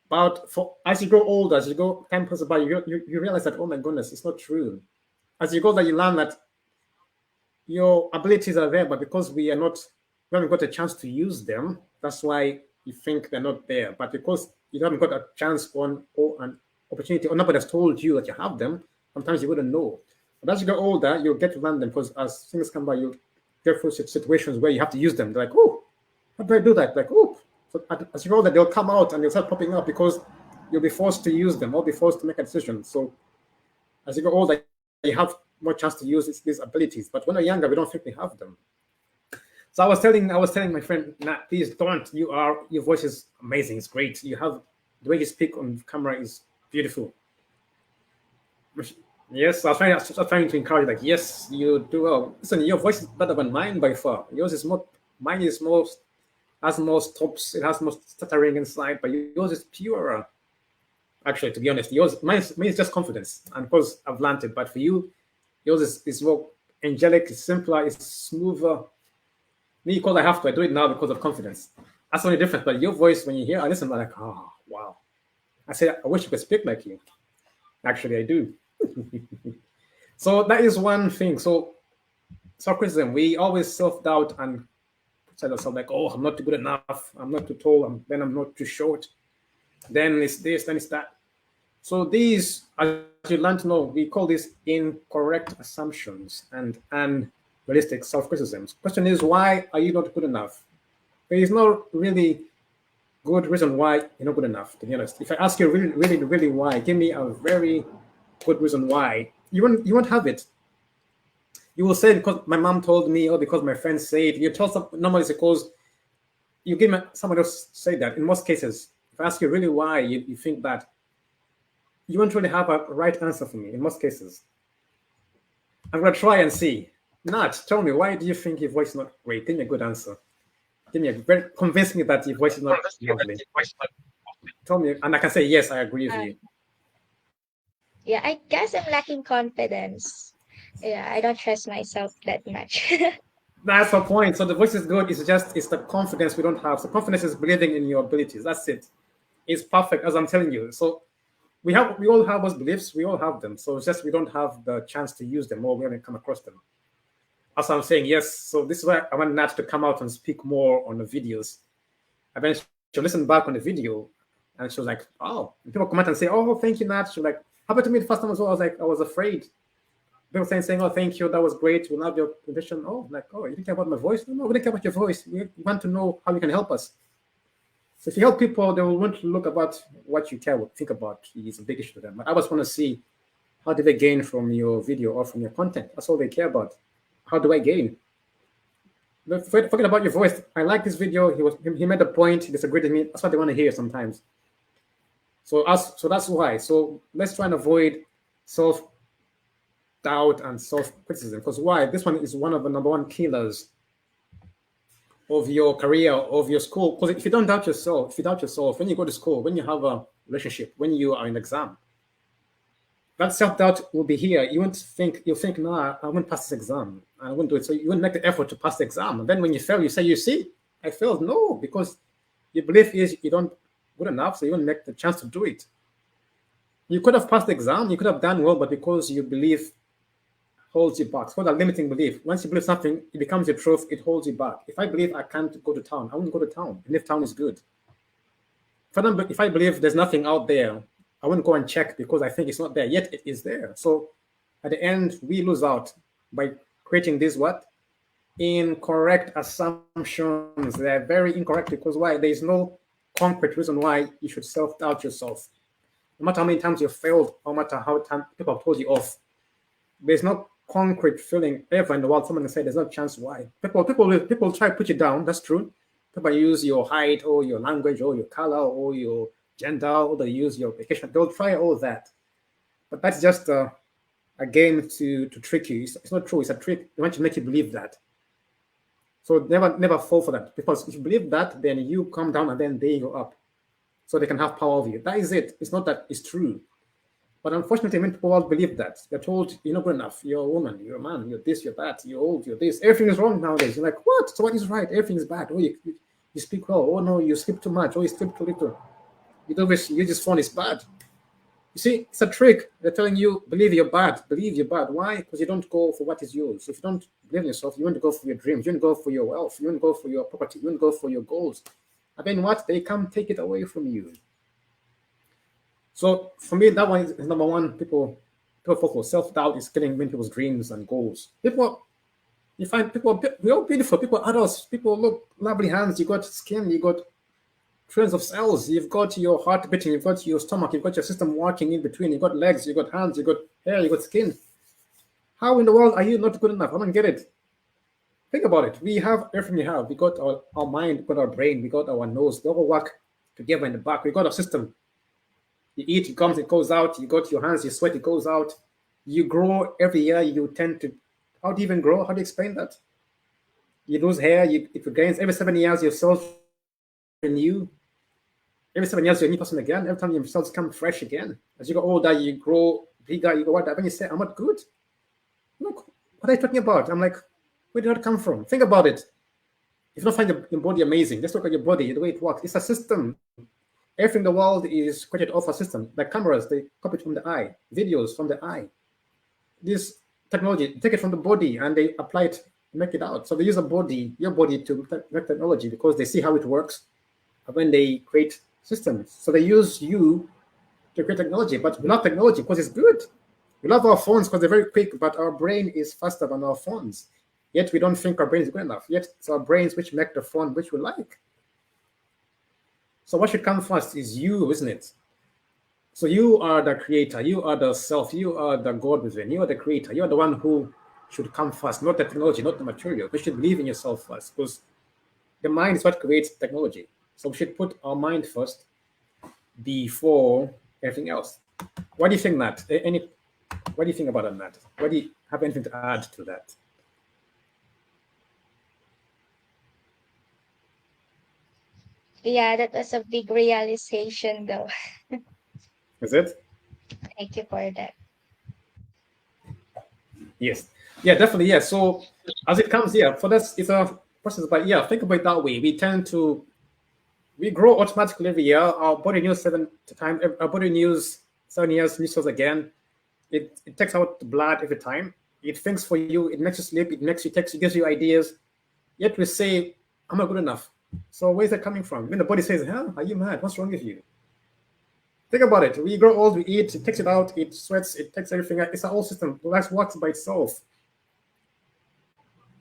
[SPEAKER 1] But as you grow older, as you go, time passes by, you realize that, oh my goodness, it's not true. As you go, that you learn that your abilities are there, but because we haven't got a chance to use them, that's why you think they're not there. But because you haven't got a chance or an opportunity, or nobody has told you that you have them, sometimes you wouldn't know. But as you get older, you'll get to learn them, because as things come by, you get through situations where you have to use them. They're like, oh, how do I do that? Like, oh. So as you go older, they'll come out and they'll start popping up because you'll be forced to use them or be forced to make a decision. So as you go older, you have more chance to use these abilities. But when we're younger, we don't think we have them. So I was telling my friend, Nat, please don't. Your voice is amazing. It's great. You have the way you speak on camera is beautiful. Yes, I was trying to encourage, like, yes, you do well. Listen, your voice is better than mine by far. Mine is has more stops. It has more stuttering inside, but yours is purer. Actually, to be honest, mine is just confidence, and because I've learned it. But for you, yours is more angelic, it's simpler, it's smoother. Me, because I do it now because of confidence. That's the only difference. But your voice, when you hear, I listen, I'm like, oh, wow. I say, I wish I could speak like you. Actually, I do. So that is one thing. So Self-criticism, we always self-doubt and say to ourselves like, oh, I'm not good enough, I'm not too tall, then I'm not too short, then it's this, then it's that. So these, as you learn to know, we call this incorrect assumptions and unrealistic self-criticisms. Question is, why are you not good enough? There is no really good reason why you're not good enough, to be honest. If I ask you really, really, really why, give me a very good reason why, you won't have it. You will say because my mom told me, or because my friends say it. You tell some normally it's because you give me someone else say that. In most cases, if I ask you really why you think that, you won't really have a right answer for me. In most cases, I'm gonna try and see. Nat, tell me, why do you think your voice is not great? Give me a good answer. Give me a very convince me that your voice is not lovely. Tell me, and I can say yes, I agree with you.
[SPEAKER 2] Yeah, I guess I'm lacking confidence. Yeah, I don't trust myself that much.
[SPEAKER 1] That's the point. So the voice is good. It's the confidence we don't have. So confidence is believing in your abilities. That's it. It's perfect, as I'm telling you. So we all have those beliefs. We all have them. So it's just we don't have the chance to use them, or we haven't come across them. As I'm saying, yes. So this is why I want Nat to come out and speak more on the videos. And then she'll listen back on the video, and she was like, "Oh," and people come out and say, "Oh, thank you, Nat." She was like, "Happened to me the first time as well." I was like, I was afraid. People saying, "Oh, thank you, that was great. We love your presentation." Oh, like, "Oh, you didn't care about my voice?" No, we didn't care about your voice. We want to know how you can help us. So if you help people, they will want to look about what you think about. It's a big issue to them. But I just want to see, how do they gain from your video or from your content? That's all they care about. How do I gain? Forget about your voice. I like this video. He made a point. He disagreed with me. That's what they want to hear sometimes. So that's why. So let's try and avoid self doubt and self-criticism. Because why? This one is one of the number one killers of your career, of your school. Because if you don't doubt yourself, if you doubt yourself, when you go to school, when you have a relationship, when you are in exam, that self-doubt will be here. You'll think, no, I won't pass this exam. I won't do it. So you won't make the effort to pass the exam. And then when you fail, you say, you see, I failed. No, because your belief is you don't good enough, so you won't make the chance to do it. You could have passed the exam, you could have done well, but because you believe holds you back. It's called a limiting belief. Once you believe something, it becomes your truth, it holds you back. If I believe I can't go to town, I won't go to town, even if town is good. If I believe there's nothing out there, I won't go and check because I think it's not there, yet it is there. So at the end, we lose out by creating these what? Incorrect assumptions. They're very incorrect because why? There is no concrete reason why you should self-doubt yourself. No matter how many times you've failed, no matter how time people have told you off, there's no concrete feeling ever in the world someone can say there's no chance why. People try to put you down. That's true. People use your height or your language or your color or your gender, or they use your vacation. They'll try all that. But that's just a game to trick you. It's not true. It's a trick. They want to make you believe that. So never fall for that. Because if you believe that, then you come down and then they go up. So they can have power over you. That is it. It's not that it's true. But unfortunately, many people all believe that. They're told, you're not good enough. You're a woman. You're a man. You're this. You're that. You're old. You're this. Everything is wrong nowadays. You're like, what? So what is right? Everything is bad. Oh, you speak well. Oh, no, you sleep too much. Oh, you sleep too little. You do this. You just phone is bad. You see, it's a trick. They're telling you, believe you're bad. Believe you're bad. Why? Because you don't go for what is yours. If you don't believe in yourself, you want to go for your dreams. You want to go for your wealth. You want to go for your property. You want to go for your goals. And then what? They come take it away from you. So for me, that one is number one. People focus. Self-doubt is killing many people's dreams and goals. You find people, we're all beautiful. People are adults. People look lovely hands. You got skin. You got trillions of cells. You've got your heart beating. You've got your stomach. You've got your system working in between. You've got legs. You've got hands. You've got hair. You've got skin. How in the world are you not good enough? I don't get it. Think about it. We have everything we have. We got our mind. We got our brain. We got our nose. They all work together in the back. We got our system. You eat, it comes, it goes out. You got your hands, you sweat, it goes out. You grow every year. You tend to. How do you even grow? How do you explain that? You lose hair. It regains every 7 years. Your cells renew. Every 7 years, you're a new person again. Every time your cells come fresh again. As you go older, you grow bigger. You go wider. When you say, "I'm not good," look, what are you talking about? I'm like, where did that come from? Think about it. If you don't find your body amazing, just look at your body, the way it works. It's a system. Everything in the world is created off a system. Like cameras, they copy it from the eye. Videos from the eye. This technology, take it from the body, and they apply it, make it out. So they use your body to make technology because they see how it works when they create systems. So they use you to create technology, but we love technology because it's good. We love our phones because they're very quick, but our brain is faster than our phones. Yet we don't think our brain is good enough. Yet it's our brains which make the phone which we like. So what should come first is you, isn't it? So you are the creator, you are the self, you are the God within, you are the creator, you are the one who should come first, not the technology, not the material. You should believe in yourself first because the mind is what creates technology. So we should put our mind first before everything else. What do you think, Matt? What do you think about that, Matt? What do you have anything to add to that?
[SPEAKER 2] Yeah, that was a big realization, though.
[SPEAKER 1] Is it?
[SPEAKER 2] Thank you for that.
[SPEAKER 1] Yes. Yeah, definitely. Yeah. So as it comes, yeah, for this, it's a process. But yeah, think about it that way. We grow automatically every year. Our body news 7 times. Our body news 7 years, new cells again. It takes out the blood every time. It thinks for you. It makes you sleep. It gives you ideas. Yet we say, I'm not good enough. So where's that coming from? When the body says, huh, are you mad? What's wrong with you? Think about it. We grow old, we eat, it takes it out, it sweats, it takes everything out. It's a whole system. Life works by itself.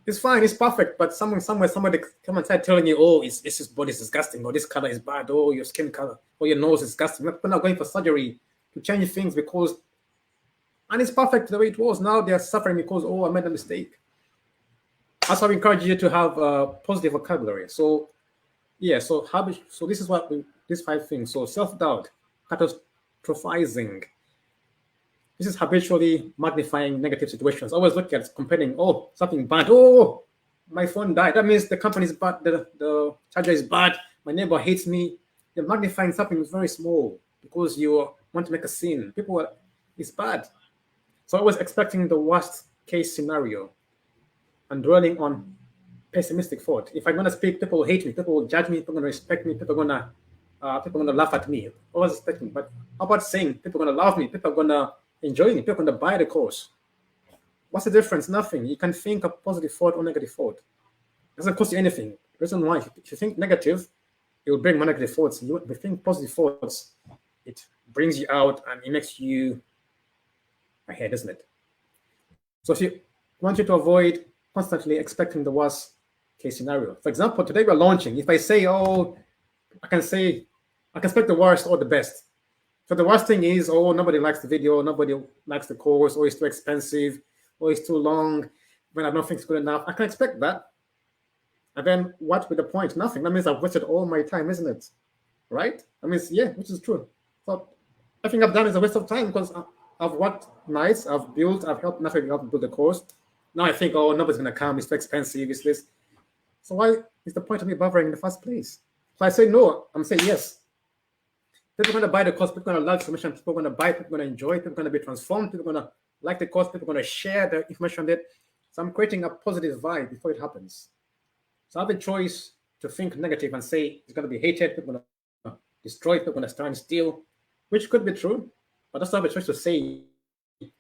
[SPEAKER 1] It's fine, it's perfect, but somebody come and start telling you, oh, it's this body's disgusting, or this color is bad, oh, your skin color, or your nose is disgusting. We're not going for surgery to change things because, and it's perfect the way it was. Now they're suffering because, oh, I made a mistake. That's why we encourage you to have a positive vocabulary. So, yeah, so this is what these 5 things. So self-doubt, catastrophizing. This is habitually magnifying negative situations. Always look at comparing, oh, something bad. Oh, my phone died. That means the company is bad. The charger is bad. My neighbor hates me. You're magnifying something very small because you want to make a scene. It's bad. So always expecting the worst case scenario and dwelling on pessimistic thought. If I'm going to speak, people will hate me. People will judge me. People are going to respect me. People are going to laugh at me. Always expecting. But how about saying people are going to love me? People are going to enjoy me. People are going to buy the course. What's the difference? Nothing. You can think a positive thought or negative thought. It doesn't cost you anything. The reason why, if you think negative, it will bring more negative thoughts. If you think positive thoughts, it brings you out and it makes you ahead, isn't it? So if you want you to avoid constantly expecting the worst case scenario. For example, today we're launching. If I say, oh, I can expect the worst or the best. So the worst thing is, oh, nobody likes the video, nobody likes the course, or it's too expensive, or it's too long, when I don't think it's good enough. I can expect that. And then what with the point? Nothing. That means I've wasted all my time, isn't it? Right? That means, yeah, which is true. So everything I've done is a waste of time because I've worked nice, I've helped nothing helped build the course. Now I think, oh, nobody's gonna come, it's too expensive, it's this. So why is the point of me bothering in the first place? So I say no, I'm saying yes. People are going to buy the course, people are going to love the information, people are going to buy it, people are going to enjoy it, people are going to be transformed, people are going to like the course, people are going to share the information that. So I'm creating a positive vibe before it happens. So I have a choice to think negative and say it's going to be hated, people are going to destroy it, people are going to stand still, which could be true, but I also have a choice to say people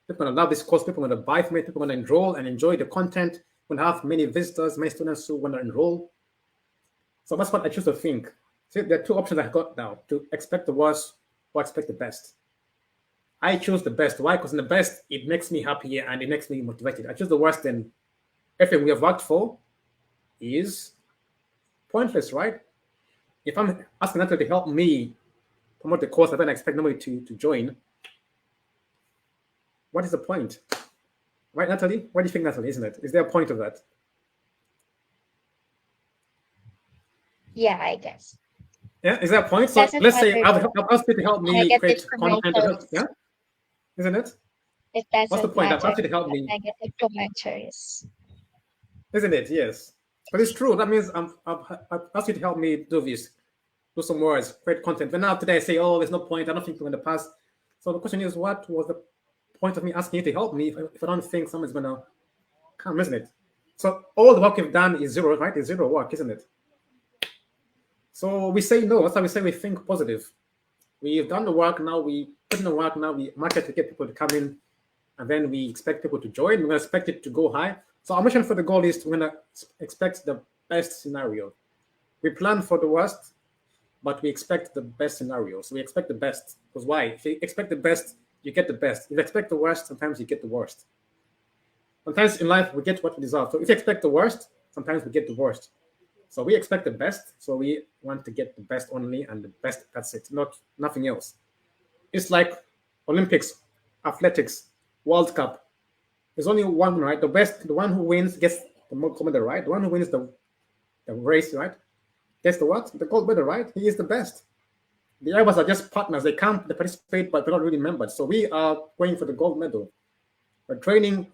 [SPEAKER 1] are going to love this course, people are going to buy from it, people are going to enroll and enjoy the content, we're going to have many visitors, many students who want to enroll. So that's what I choose to think. See, there are 2 options I got now, to expect the worst or expect the best. I choose the best. Why? Because in the best, it makes me happy and it makes me motivated. I choose the worst, and everything we have worked for is pointless, right? If I'm asking Natalie to help me promote the course, I then expect nobody to join. What is the point? Right, Natalie? What do you think, Natalie, isn't it? Is there a point of that?
[SPEAKER 2] Yeah, I guess.
[SPEAKER 1] Yeah, is there a point? So
[SPEAKER 2] Doesn't
[SPEAKER 1] let's say
[SPEAKER 2] matter
[SPEAKER 1] I've
[SPEAKER 2] though.
[SPEAKER 1] asked you to help me
[SPEAKER 2] Negative
[SPEAKER 1] create content.
[SPEAKER 2] commenters.
[SPEAKER 1] Yeah, isn't it?
[SPEAKER 2] It
[SPEAKER 1] What's the
[SPEAKER 2] doesn't
[SPEAKER 1] point? I've
[SPEAKER 2] matter.
[SPEAKER 1] asked you to help me.
[SPEAKER 2] Negative commenters.
[SPEAKER 1] Isn't it? Yes. But it's true. That means I've asked you to help me do this, do some words, create content. But now today I say, oh, there's no point. I don't think we're going to pass. So the question is, what was the point of me asking you to help me if I don't think someone's going to come, isn't it? So all the work we've done is zero, right? It's zero work, isn't it? So we say no. That's why we say we think positive. We've done the work. Now we put in the work. Now we market to get people to come in. and then we expect people to join. We're going to expect it to go high. So our mission for the goal is to expect the best scenario. We plan for the worst, but we expect the best scenario. So we expect the best. Because why? If you expect the best, you get the best. If you expect the worst, sometimes you get the worst. Sometimes in life, we get what we deserve. So if you expect the worst, sometimes we get the worst. So we expect the best. So we want to get the best only, and the best, that's it, nothing else. It's like Olympics, athletics, World Cup. There's only one, right? The best, the one who wins gets the gold medal, right? The one who wins the race, right? Gets the what? The gold medal, right? He is the best. The others are just partners. They participate, but they're not really members. So we are going for the gold medal. We're training,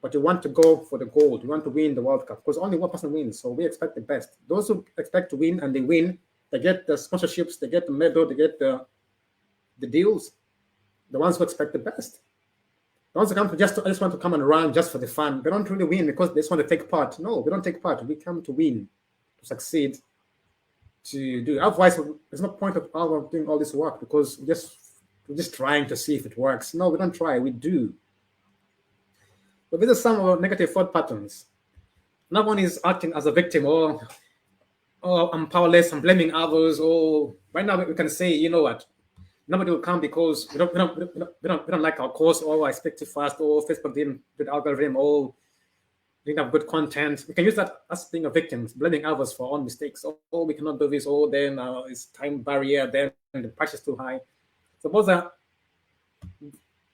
[SPEAKER 1] but you want to go for the gold. You want to win the World Cup because only one person wins. So we expect the best. Those who expect to win and they win, they get the sponsorships, they get the medal, they get the deals. The ones who expect the best. The ones who come to just want to come and run just for the fun. They don't really win because they just want to take part. No, we don't take part. We come to win, to succeed, to do. Otherwise, there's no point of doing all this work because we're just trying to see if it works. No, we don't try. We do. But these are some of our negative thought patterns. Another one is acting as a victim, or I'm powerless, I'm blaming others, or right now we can say, you know what, nobody will come because we don't like our course, or I expect too fast, or Facebook didn't do the algorithm, or didn't have good content. We can use that as being a victim, blaming others for our own mistakes. Oh, we cannot do this, or then it's time barrier, then the price is too high. So those are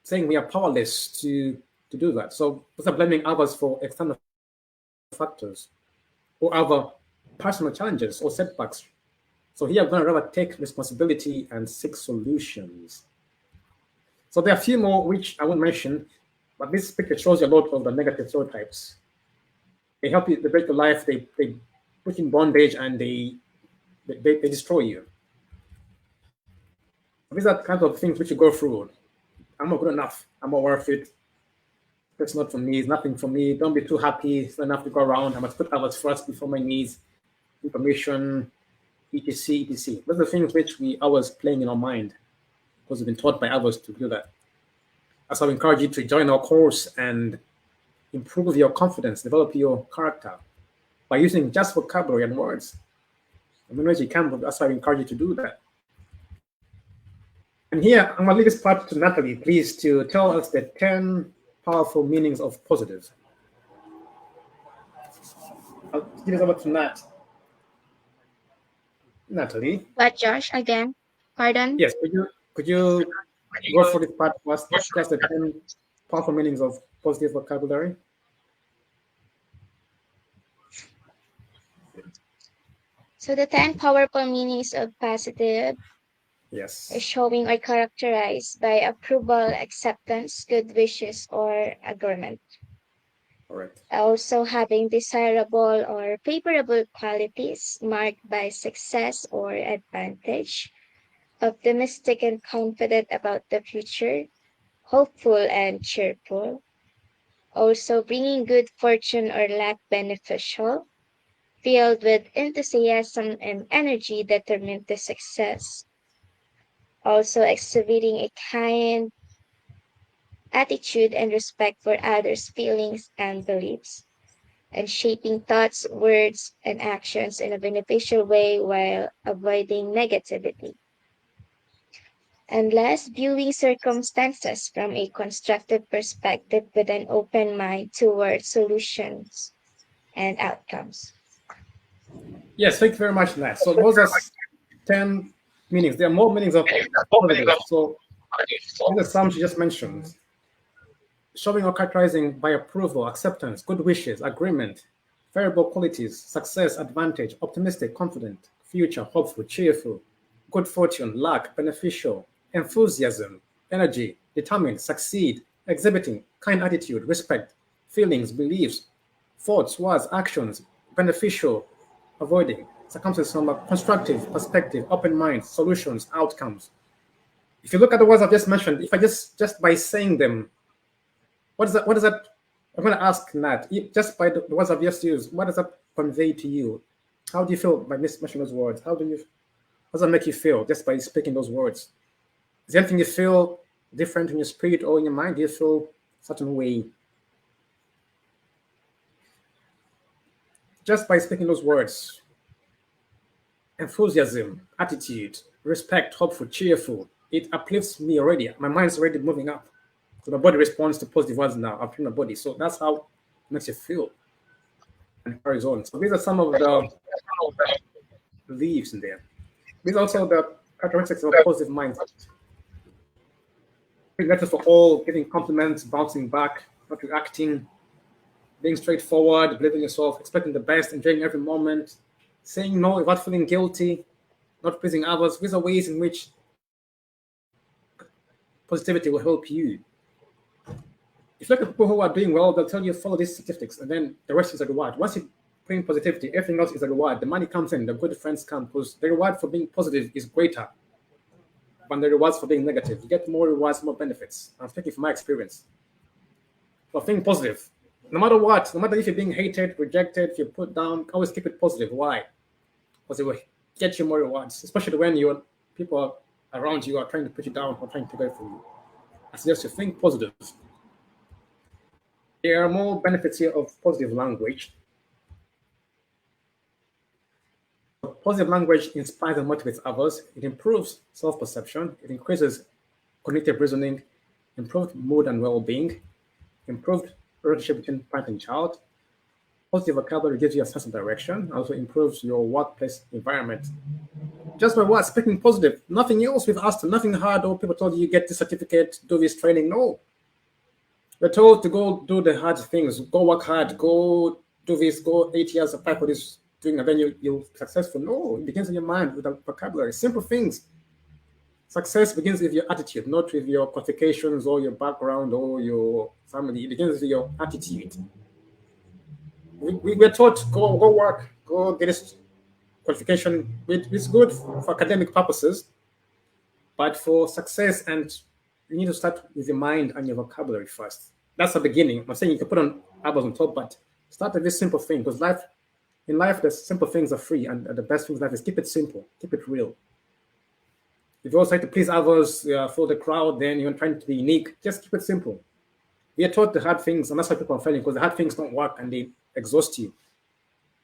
[SPEAKER 1] saying we are powerless to do that. So those are blaming others for external factors or other personal challenges or setbacks. So here I'm going to rather take responsibility and seek solutions. So there are a few more which I won't mention, but this picture shows you a lot of the negative stereotypes. They help you, they break your life, they put you in bondage, and they destroy you. These are the kinds of things which you go through. I'm not good enough. I'm not worth it. It's not for me. It's nothing for me. Don't be too happy. It's not enough to go around. I must put others first before my needs, information, etc., etc. Those are the things which we always playing in our mind because we've been taught by others to do that. So I encourage you to join our course and improve your confidence, develop your character by using just vocabulary and words. I mean, as you can, but that's why I encourage you to do that. And here, I'm going to leave this part to Natalie, please, to tell us the 10 powerful meanings of positive. I'll give it over to Natalie.
[SPEAKER 2] But Josh, again, pardon?
[SPEAKER 1] Yes, could you go for this part first? Just the 10 powerful meanings of positive vocabulary.
[SPEAKER 2] So the 10 powerful meanings of positive
[SPEAKER 1] Yes.
[SPEAKER 2] is showing or characterized by approval, acceptance, good wishes, or agreement.
[SPEAKER 1] All right.
[SPEAKER 2] Also having desirable or favorable qualities marked by success or advantage, optimistic and confident about the future, hopeful and cheerful, also bringing good fortune or luck, beneficial, filled with enthusiasm and energy determined to success, also exhibiting a kind attitude and respect for others' feelings and beliefs, and shaping thoughts, words, and actions in a beneficial way while avoiding negativity. And last, viewing circumstances from a constructive perspective with an open mind towards solutions and outcomes.
[SPEAKER 1] Yes, thank you very much, Nat. So those are 10 meanings. There are more meanings of positive. So these are some she just mentioned. Showing or characterizing by approval, acceptance, good wishes, agreement, favorable qualities, success, advantage, optimistic, confident, future, hopeful, cheerful, good fortune, luck, beneficial, enthusiasm, energy, determined, succeed, exhibiting, kind attitude, respect, feelings, beliefs, thoughts, words, actions, beneficial, avoiding, circumstances from a constructive perspective, open mind, solutions, outcomes. If you look at the words I've just mentioned, if I just by saying them, what is that? I'm going to ask Nat, just by the words I've just used, what does that convey to you? How do you feel by mentioning those words? How does that make you feel just by speaking those words? Is there anything you feel different in your spirit or in your mind? Do you feel certain way. Just by speaking those words, enthusiasm, attitude, respect, hopeful, cheerful, it uplifts me already. My mind's already moving up. So my body responds to positive words now. I've trained my body. So that's how it makes you feel and carries on. So these are some of the leaves in there. These are also the characteristics of a positive mindset. Being grateful for all, giving compliments, bouncing back, not reacting, being straightforward, believing in yourself, expecting the best, enjoying every moment, saying no without feeling guilty, not pleasing others. These are ways in which positivity will help you. If you look at people who are doing well, they'll tell you follow these statistics, and then the rest is a reward. Once you bring positivity, everything else is a reward. The money comes in, the good friends come, because the reward for being positive is greater than the rewards for being negative. You get more rewards, more benefits. I'm speaking from my experience. For being positive, no matter what, no matter if you're being hated, rejected, if you're put down, always keep it positive. Why? Because it will get you more rewards, especially when your people around you are trying to put you down or trying to take away from you. I suggest you think positive. There are more benefits here of positive language. Positive language inspires and motivates others. It improves self-perception. It increases cognitive reasoning, improved mood and well-being, improved relationship between parent and child. Positive vocabulary gives you a sense of direction, also improves your workplace environment. Just by what? Speaking positive. Nothing else we've asked, nothing hard, or people told you get this certificate, do this training. No. We're told to go do the hard things, go work hard, go do this, go 8 years apply for this thing, and then you'll be successful. No, it begins in your mind with a vocabulary. Simple things. Success begins with your attitude, not with your qualifications or your background or your family. It begins with your attitude. We're taught go work, go get this qualification. It's good for academic purposes, but for success, and you need to start with your mind and your vocabulary first. That's the beginning. I'm saying you can put on others on top, but start with this simple thing, because in life, the simple things are free, and the best thing in life is keep it simple, keep it real. If you always try to please others for the crowd, then you're trying to be unique. Just keep it simple. We are taught the hard things, and that's why people are failing, because the hard things don't work and they exhaust you.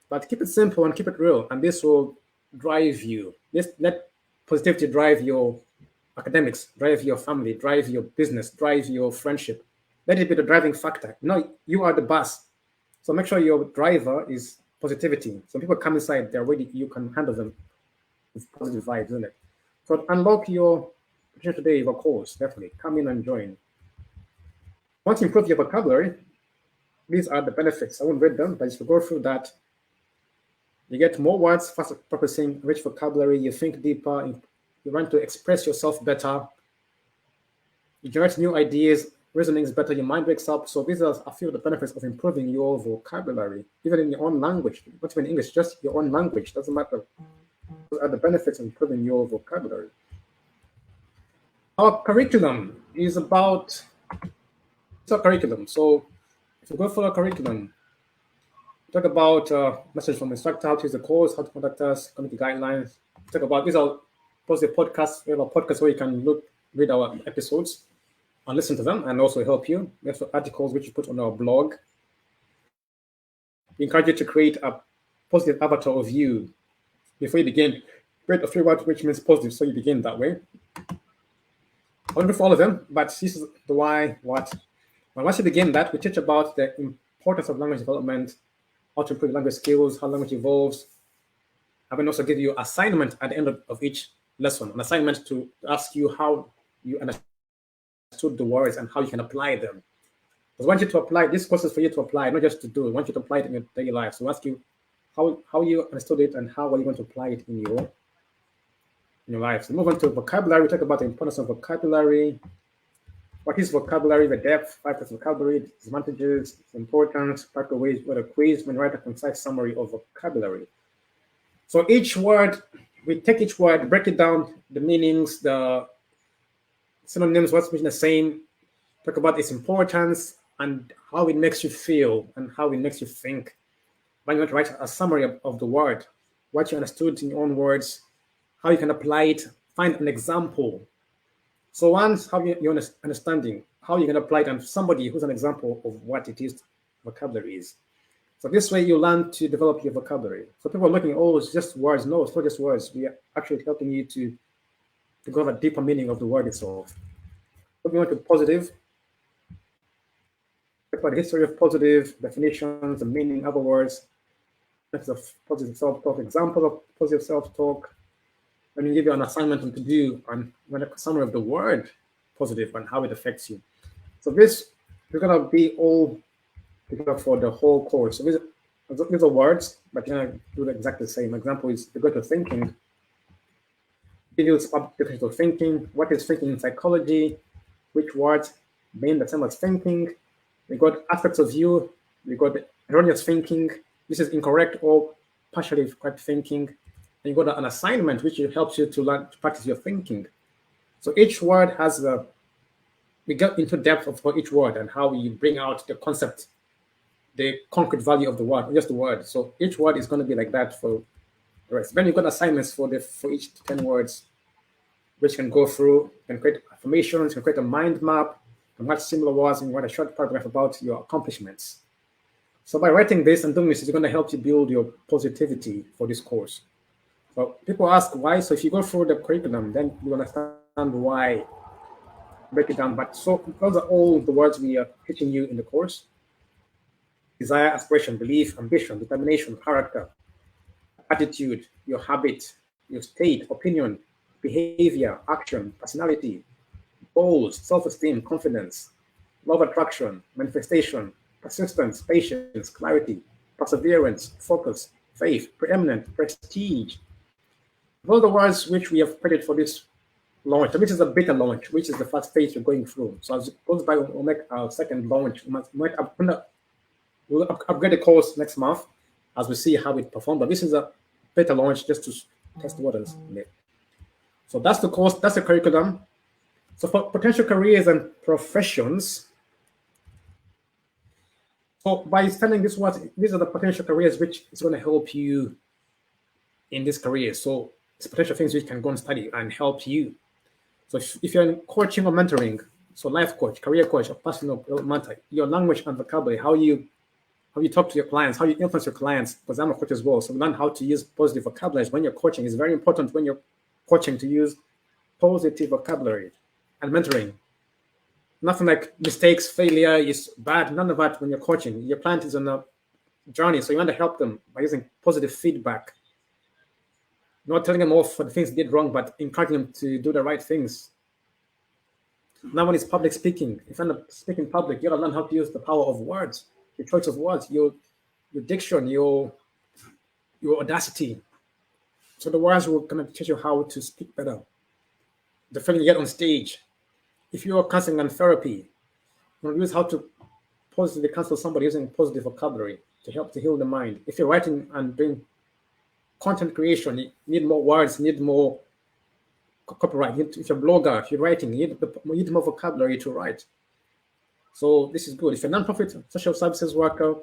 [SPEAKER 1] But keep it simple and keep it real, and this will drive you. Let positivity drive your academics, drive your family, drive your business, drive your friendship. Let it be the driving factor. You are the bus. So make sure your driver is positivity. So people come inside, they're ready, you can handle them with positive vibes, isn't it? So unlock your potential today, of course, definitely. Come in and join. Once you improve your vocabulary, these are the benefits. I won't read them, but if you go through that, you get more words, faster processing, rich vocabulary, you think deeper, you want to express yourself better, you generate new ideas, reasoning is better, your mind wakes up. So these are a few of the benefits of improving your vocabulary, even in your own language, not even English, just your own language, doesn't matter. Those are the benefits of improving your vocabulary. Our curriculum is about curriculum. So if you go for a curriculum, talk about message from instructor, how to use the course, how to conduct us, community guidelines. Talk about these are positive podcasts. We have a podcast where you can read our episodes and listen to them, and also help you. We have articles which you put on our blog. We encourage you to create a positive avatar of you before you begin. Create a few words which means positive, so you begin that way. I won't go for all of them, but this is the why, what. And once you begin that, we teach about the importance of language development, how to improve language skills, how language evolves. I will also give you assignment at the end of each lesson, an assignment to ask you how you understood the words and how you can apply them. Because I want you to apply these courses for you to apply, not just to do. I want you to apply it in your daily life. So I ask you how you understood it and how are you going to apply it in your life. So move on to vocabulary. We talk about the importance of vocabulary. What is vocabulary? The depth, 5 types of vocabulary, its advantages, its importance, practical ways, what a quiz, when write a concise summary of vocabulary. So each word, we take each word, break it down, the meanings, the synonyms, what's the same, talk about its importance and how it makes you feel and how it makes you think. When you want to write a summary of the word, what you understood in your own words, how you can apply it, find an example. So once have your understanding, how you can apply it on somebody who's an example of what it is vocabulary is. So this way you learn to develop your vocabulary. So people are looking, oh, it's just words. No, it's not just words. We are actually helping you to go have a deeper meaning of the word itself. Moving on to positive, talk about the history of positive, definitions, the meaning, other words, methods of positive self-talk, examples of positive self-talk. Let me give you an assignment to do on a summary of the word positive and how it affects you. So this, we're gonna be all together for the whole course. So these are words, but you're gonna do exactly the same. Example is to go to thinking. Use definition of thinking. What is thinking in psychology? Which words mean the same as thinking? We got aspects of you. We got erroneous thinking. This is incorrect or partially correct thinking. And you got an assignment which helps you to learn to practice your thinking. So each word has we get into depth for each word and how you bring out the concept, the concrete value of the word, just the word. So each word is going to be like that for the rest. Then you've got assignments for each 10 words, which can go through and create affirmations, can create a mind map, and what similar words, and write a short paragraph about your accomplishments. So by writing this and doing this, it's going to help you build your positivity for this course. So people ask why. So if you go through the curriculum, then you understand why. Break it down. But so those are all the words we are teaching you in the course: desire, aspiration, belief, ambition, determination, character, attitude, your habit, your state, opinion, behavior, action, personality, goals, self-esteem, confidence, love attraction, manifestation, persistence, patience, clarity, perseverance, focus, faith, preeminent, prestige. Those are the words which we have created for this launch, which is a beta launch, which is the first phase we're going through. So as it goes by, we'll make our second launch. We'll upgrade the course next month as we see how it performs. But this is a beta launch just to test the waters. So that's the course, that's the curriculum. So for potential careers and professions, so by studying this words, these are the potential careers which is going to help you in this career. So it's potential things which can go and study and help you. So if you're in coaching or mentoring, so life coach, career coach, or personal development, your language and vocabulary, how you talk to your clients, how you influence your clients, because I'm a coach as well. So learn how to use positive vocabulary when you're coaching. It's very important when you're coaching to use positive vocabulary. And mentoring. Nothing like mistakes, failure is bad, none of that when you're coaching. Your client is on a journey, so you want to help them by using positive feedback. Not telling them off for the things they did wrong, but encouraging them to do the right things. Now when it's public speaking, if you want to speak in public, you gotta learn how to use the power of words, your choice of words, your diction, your audacity. So the words will kind of teach you how to speak better. The feeling you get on stage. If you're counseling and therapy, you use how to positively counsel somebody using positive vocabulary to help to heal the mind. If you're writing and doing content creation, you need more words, you need more copyright. If you're a blogger, if you're writing, you need more vocabulary to write. So this is good. If you're a nonprofit social services worker,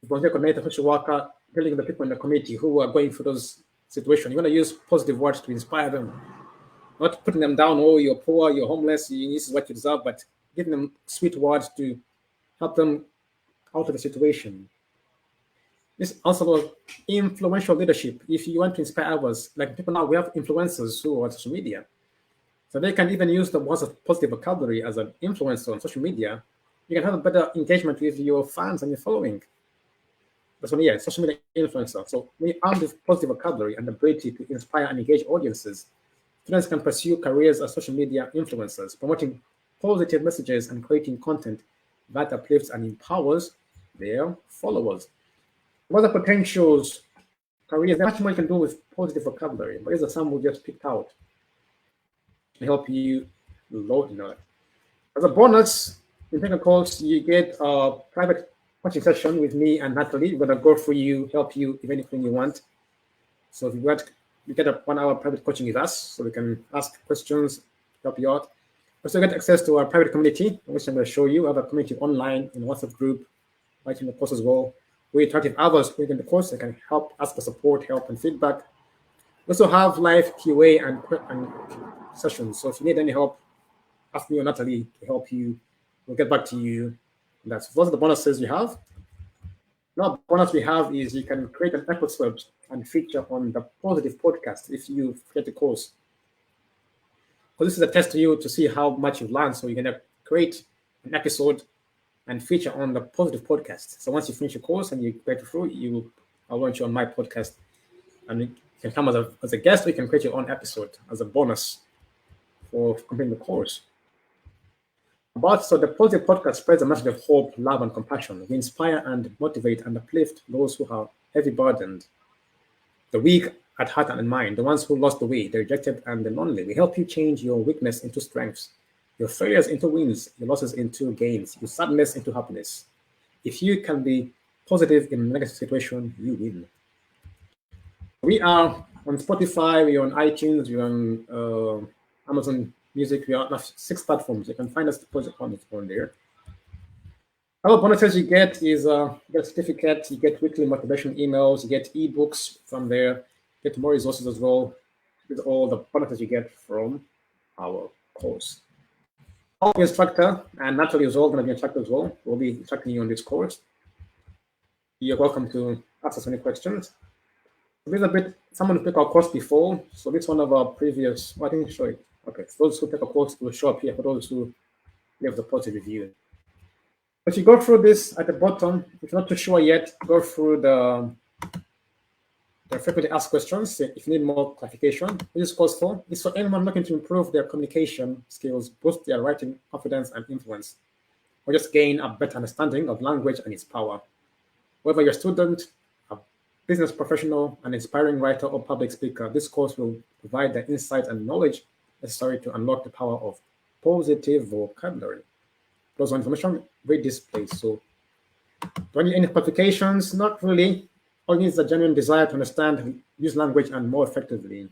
[SPEAKER 1] volunteer coordinator, social worker, dealing with the people in the community who are going through those situations, you want to use positive words to inspire them. Not putting them down, oh, you're poor, you're homeless, this is what you deserve, but giving them sweet words to help them out of the situation. This also influential leadership. If you want to inspire others, like people now, we have influencers who are on social media. So they can even use the words of positive vocabulary as an influencer on social media. You can have a better engagement with your fans and your following. That's one, yeah, social media influencer. So we armed with positive vocabulary and the ability to inspire and engage audiences. Students can pursue careers as social media influencers, promoting positive messages and creating content that uplifts and empowers their followers. What are the potentials, careers? There's much more you can do with positive vocabulary, but these are some we just picked out to help you load it. As a bonus, in technical course, you get a private coaching session with me and Natalie. We're going to go through you, help you if anything you want. So if you get a 1 hour private coaching with us, so we can ask questions, help you out. Also get access to our private community, which I'm going to show you. We have a community online in WhatsApp group, right in the course as well. We interact with others within the course that can help ask for support, help, and feedback. We also have live QA and sessions. So if you need any help, ask me or Natalie to help you we'll get back to you. That's those are the bonuses we have. Now, the bonus we have is you can create an episode and feature on the positive podcast if you get the course. Because this is a test to you to see how much you've learned. So you're going to create an episode and feature on the positive podcast. So once you finish your course and you get through, I'll launch you on my podcast. And you can come as a guest, or you can create your own episode as a bonus for completing the course. So the positive podcast spreads a message of hope, love, and compassion. We inspire and motivate and uplift those who are heavy burdened, the weak at heart and in mind, the ones who lost the way, the rejected and the lonely. We help you change your weakness into strengths, your failures into wins, your losses into gains, your sadness into happiness. If you can be positive in a negative situation, you win. We are on Spotify, we're on iTunes, we're on Amazon Music. We are on 6 platforms. You can find us on there. Other bonuses you get is you get a certificate, you get weekly motivation emails, you get ebooks from there, you get more resources as well. With all the bonuses you get from our course. I'll be instructor, and naturally as well, going to be instructor as well. We'll be instructing you on this course. You're welcome to ask us any questions. This is a bit, someone who took our course before, so this one of our previous, I didn't show it. Okay, so those who take a course will show up here for those who leave the positive review. But you go through this at the bottom, if you're not too sure yet, go through the frequently asked questions. If you need more clarification, what this course for is for anyone looking to improve their communication skills, boost their writing confidence and influence, or just gain a better understanding of language and its power. Whether you're a student, a business professional, an inspiring writer, or public speaker, this course will provide the insight and knowledge necessary to unlock the power of positive vocabulary. Those are information, read this place. So, do I need any qualifications? Not really. All needs a genuine desire to understand and use language and more effectively.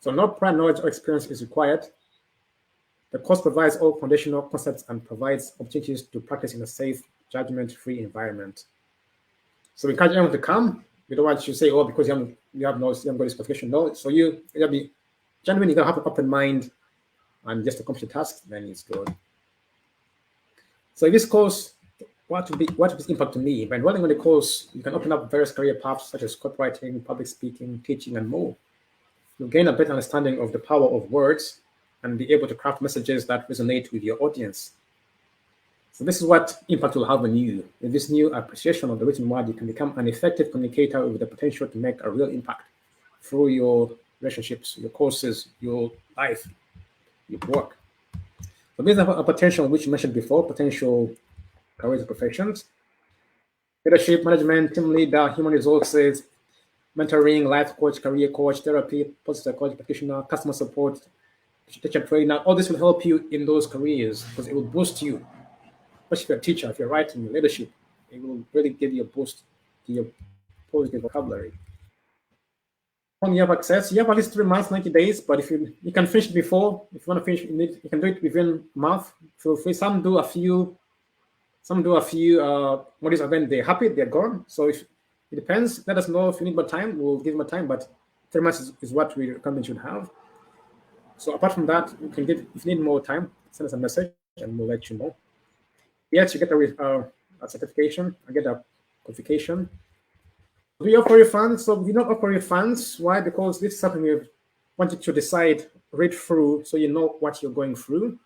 [SPEAKER 1] So, no prior knowledge or experience is required. The course provides all foundational concepts and provides opportunities to practice in a safe, judgment-free environment. So we encourage everyone to come. We don't want you to say, oh, because you have knowledge, you haven't got this qualification. No, so you gotta be genuine, you gotta have an open mind and just accomplish the task, then it's good. So in this course, what is impact to me? By enrolling on the course, you can open up various career paths such as copywriting, public speaking, teaching, and more. You'll gain a better understanding of the power of words and be able to craft messages that resonate with your audience. So this is what impact will have on you. With this new appreciation of the written word, you can become an effective communicator with the potential to make a real impact through your relationships, your courses, your life, your work. So these are a potential, which you mentioned before, potential careers and professions. Leadership, management, team leader, human resources, mentoring, life coach, career coach, therapy, positive psychology practitioner, customer support, teacher trainer. All this will help you in those careers because it will boost you. Especially if you're a teacher, if you're writing, your leadership, it will really give you a boost to your positive vocabulary. When you have access, you have at least 3 months, 90 days, but if you can finish it before, if you want to finish it, you can do it within a month. Feel free. Some do a few modules, and then they're happy, they're gone. So if it depends, let us know if you need more time, we'll give more time, but 3 months is what we recommend you should have. So apart from that, you can give, if you need more time, send us a message and we'll let you know. Yes, you get a certification, I get a qualification. We offer refunds, so we don't offer refunds. Why? Because this is something we want you to decide, read through, so you know what you're going through.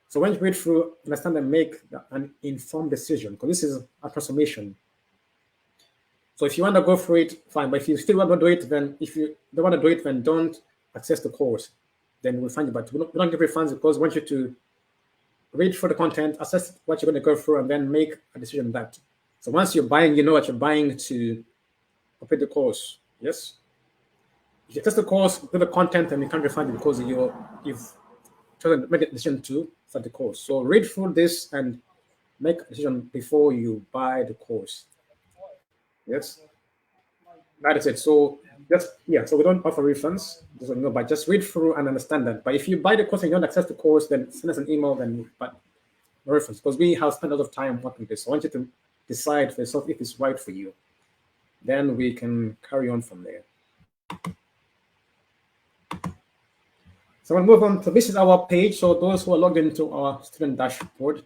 [SPEAKER 1] So when you read through, understand and make an informed decision, because this is a transformation. So if you want to go through it, fine. But if you still want to do it, then if you don't want to do it, then don't access the course. Then we'll find you. But we don't give refunds because we want you to read through the content, assess what you're going to go through, and then make a decision on that. So once you're buying, you know what you're buying to complete the course. Yes. If you test the course, do the content, and you can't refund it because you've made a decision to start the course. So read through this and make a decision before you buy the course. Yes. That is it. So so we don't offer refunds, but just read through and understand that. But if you buy the course and you don't access the course, then send us an email, but no reference, because we have spent a lot of time working this. So I want you to decide for yourself if it's right for you. Then we can carry on from there. So we'll move on. So this is our page. So those who are logged into our student dashboard,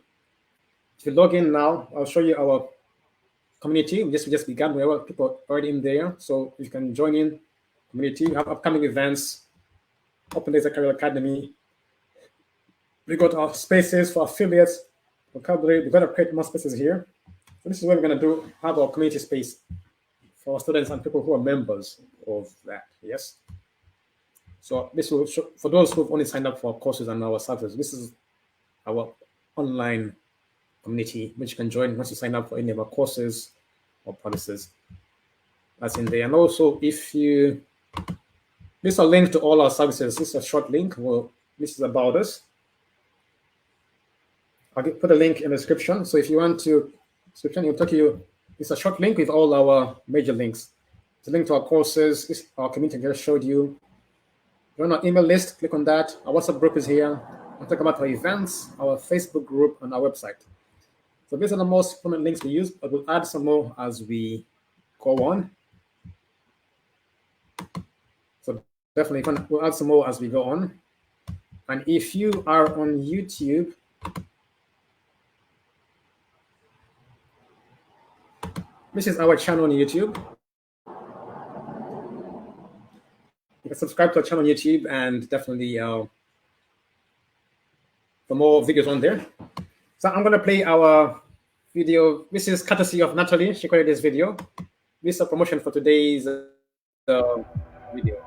[SPEAKER 1] If you log in now, I'll show you our community. We just began. We have people already in there, so you can join in community. We have upcoming events, Open Days at Career Academy. We got our spaces for affiliates, vocabulary. We're gonna create more spaces here. So this is what we're gonna do. Have our community space for students and people who are members of that. Yes. So this will show, for those who've only signed up for our courses and our services. This is our online community, which you can join once you sign up for any of our courses or policies. That's in there. And also, if you, this is a link to all our services. This is a short link. Well, this is about us. I'll put a link in the description. So if you want to, description, it'll take you, it's a short link with all our major links. It's a link to our courses, this, our community I just showed you. If you're on our email list, click on that. Our WhatsApp group is here. I'll talk about our events, our Facebook group, and our website. So these are the most common links we use, but we'll add some more as we go on. So definitely, we'll add some more as we go on. And if you are on YouTube, this is our channel on YouTube. You can subscribe to our channel on YouTube and definitely for more videos on there. So I'm going to play our video. This is courtesy of Natalie. She created this video. This is a promotion for today's video.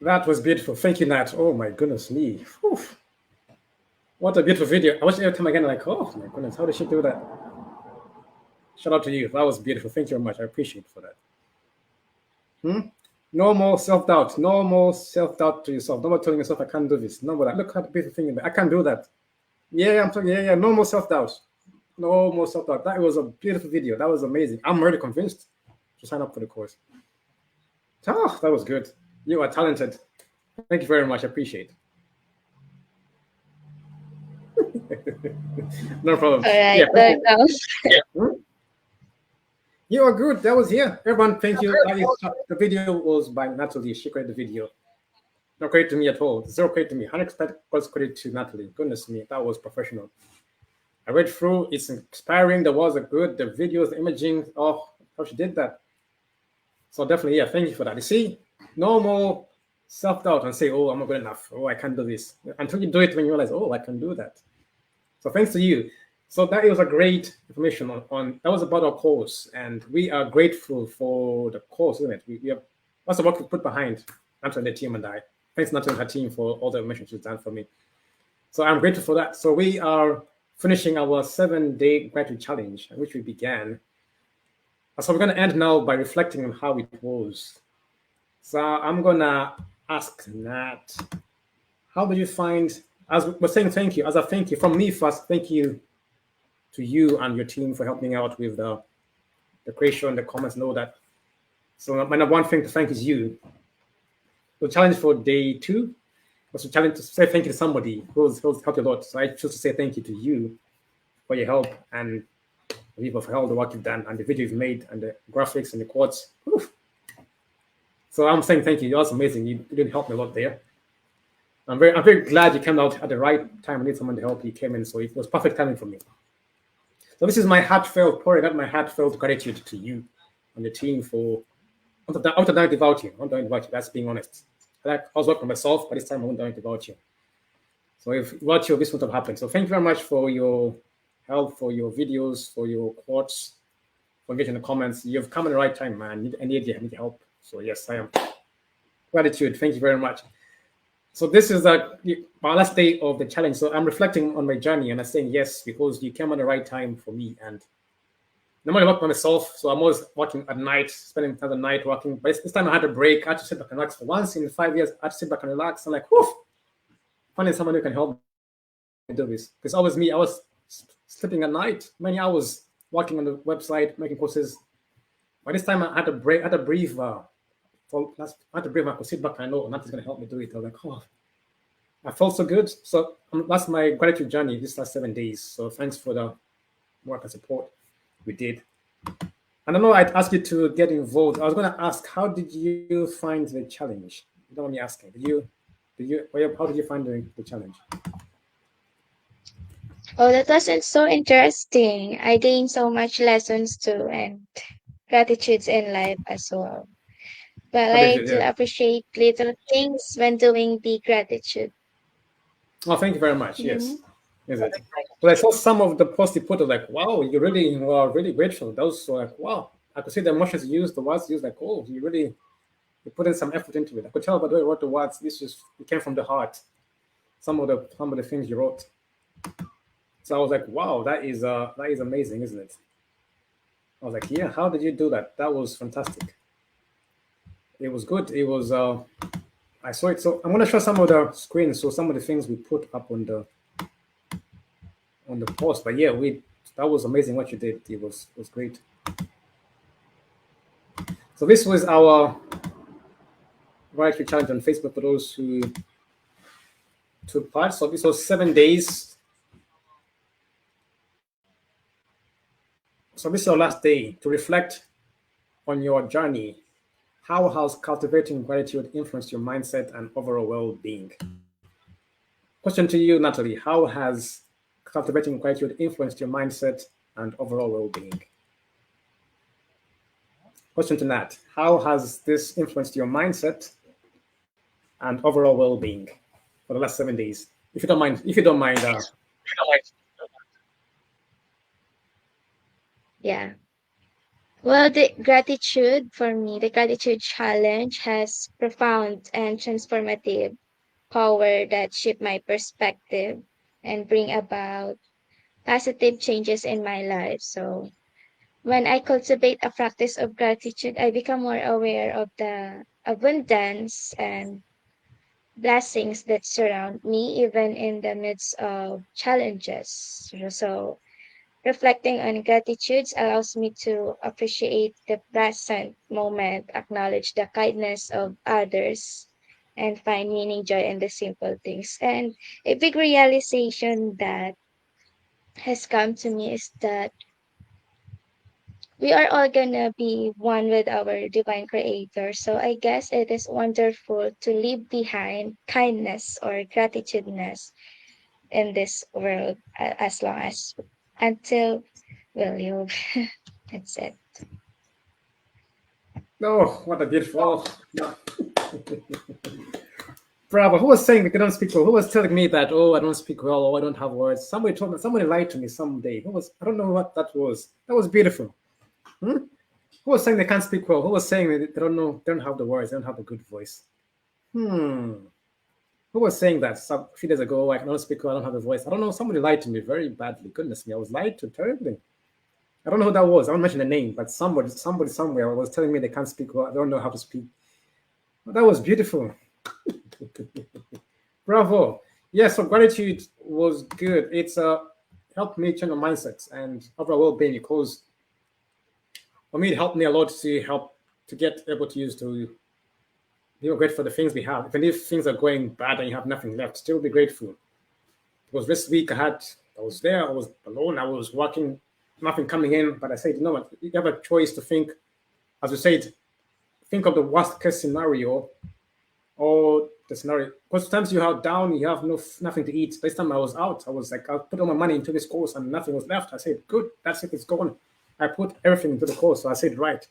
[SPEAKER 1] That was beautiful. Thank you, Nat. Oh my goodness me. Whew. What a beautiful video. I watch it every time again, like, oh my goodness, how did she do that? Shout out to you. That was beautiful. Thank you very much. I appreciate for that. No more self-doubt. No more self-doubt to yourself. No more telling yourself I can't do this. No more that. Look at the beautiful thing in there. I can't do that. Yeah, I'm talking. Yeah. No more self-doubt. No more self-doubt. That was a beautiful video. That was amazing. I'm already convinced to sign up for the course. Oh, that was good. You are talented. Thank you very much. I appreciate it. No problem.
[SPEAKER 2] All right,
[SPEAKER 1] Yeah.
[SPEAKER 2] welcome.
[SPEAKER 1] You are good. That was here. Everyone, thank you. The video was by Natalie. She created the video. No credit to me at all. Zero credit to me. 100% was credit to Natalie. Goodness me, that was professional. I read through. It's inspiring. The words are good. The videos, the imaging. Oh, how she did that. So definitely, yeah. Thank you for that. You see, no more self-doubt and say, "Oh, I'm not good enough. Oh, I can't do this." Until you do it, when you realize, "Oh, I can do that." So thanks to you. So that was a great information on that was about our course, and we are grateful for the course, isn't it? We have lots of work we put behind Natalie and the team and I. Thanks Natalie and her team for all the information she's done for me. So I'm grateful for that. So we are finishing our 7-day gratitude challenge, which we began. So we're going to end now by reflecting on how it was. So I'm going to ask Nat, how did you find, as we're saying thank you, as a thank you, from me first, thank you to you and your team for helping out with the creation, the comments, and all that. So my number one thing to thank is you. The challenge for day 2 was to challenge to say thank you to somebody who's helped you a lot. So I choose to say thank you to you for your help and for all the work you've done and the video you've made and the graphics and the quotes. Oof. So I'm saying thank you. You're also amazing. You really helped me a lot there. I'm very glad you came out at the right time. I need someone to help. You came in, so it was perfect timing for me. So this is my heartfelt pouring out my heartfelt gratitude to you and the team for. I want to done it without you. I want to done it without you. That's being honest. I was working on myself, but this time I won't do it without you. So if without you, this wouldn't have happened. So thank you very much for your help, for your videos, for your quotes, for getting the comments. You've come at the right time, man. I need your help. So yes, I am. Gratitude. Thank you very much. So this is my last day of the challenge. So I'm reflecting on my journey and I'm saying yes, because you came at the right time for me. And normally I work by myself, so I'm always working at night, spending time at night working. But this time I had a break. I had to sit back and relax. For once in 5 years, I had to sit back and relax. I'm like, whoo, finding someone who can help me do this. Because always me, I was sleeping at night, many hours working on the website, making courses. By this time I had to break, I had to breathe. I had to breathe. I could sit back and I know nothing's going to help me do it. I was like, oh, I felt so good. So that's my gratitude journey this last 7 days. So thanks for the work and support we did. And I know I'd ask you to get involved. I was going to ask, how did you find the challenge? You don't want me asking. How did you find the challenge?
[SPEAKER 2] Oh, that was so interesting. I gained so much lessons too and gratitudes in life as well. But
[SPEAKER 1] How did
[SPEAKER 2] I
[SPEAKER 1] you?
[SPEAKER 2] do
[SPEAKER 1] Yeah.
[SPEAKER 2] appreciate little things when doing the gratitude.
[SPEAKER 1] Oh, thank you very much.
[SPEAKER 2] Mm-hmm.
[SPEAKER 1] Yes. Is it? But I saw some of the posts you put. I was like, wow, you are really grateful. Those were like, wow. I could see the emotions you used, the words you used. Like, oh, you put in some effort into it. I could tell by the way you wrote the words. It came from the heart. Some of the things you wrote. So I was like, wow, that is amazing, isn't it? I was like, yeah, how did you do that? That was fantastic. It was good. It was. I saw it. So I'm gonna show some of the screens. So some of the things we put up on the post. But yeah, that was amazing what you did. It was great. So this was our gratitude challenge on Facebook for those who took part. So this was 7 days. So this is our last day to reflect on your journey. How has cultivating gratitude influenced your mindset and overall well-being? Question to you, Natalie. How has cultivating gratitude influenced your mindset and overall well-being? Question to Nat. How has this influenced your mindset and overall well-being for the last 7 days? If you don't mind,
[SPEAKER 2] Yeah. Well, the gratitude for me, the gratitude challenge has profound and transformative power that shape my perspective and bring about positive changes in my life. So when I cultivate a practice of gratitude, I become more aware of the abundance and blessings that surround me, even in the midst of challenges. So reflecting on gratitude allows me to appreciate the present moment, acknowledge the kindness of others, and find meaning, joy in the simple things. And a big realization that has come to me is that we are all gonna be one with our divine creator. So I guess it is wonderful to leave behind kindness or gratitudeness in this world as long as until we'll live. That's it.
[SPEAKER 1] Oh, what a beautiful. No. Bravo. Who was saying that they don't speak well? Who was telling me that, oh, I don't speak well, or I don't have words? Somebody told me, somebody lied to me someday. Who was, I don't know what that was. That was beautiful. Hmm? Who was saying they can't speak well? Who was saying that they don't know, they don't have the words, they don't have a good voice? Hmm. Who was saying that some few days ago? Like, I don't speak well, I don't have a voice. I don't know. Somebody lied to me very badly. Goodness me, I was lied to terribly. I don't know who that was. I won't mention the name, but somebody somewhere was telling me they can't speak well. I don't know how to speak. That was beautiful. Bravo. Yeah, so gratitude was good. It's helped me change my mindset and overall well-being because for me it helped me a lot to help to get able to use to be grateful for the things we have. Even if things are going bad and you have nothing left, still be grateful. Because this week I was there, I was alone, I was working, nothing coming in, but I said, you know what, you have a choice to think, as you said, think of the worst case scenario or the scenario. Because sometimes you are down, you have nothing to eat. This time I was out, I was like, I put all my money into this course and nothing was left. I said, good, that's it, it's gone. I put everything into the course. So I said, right,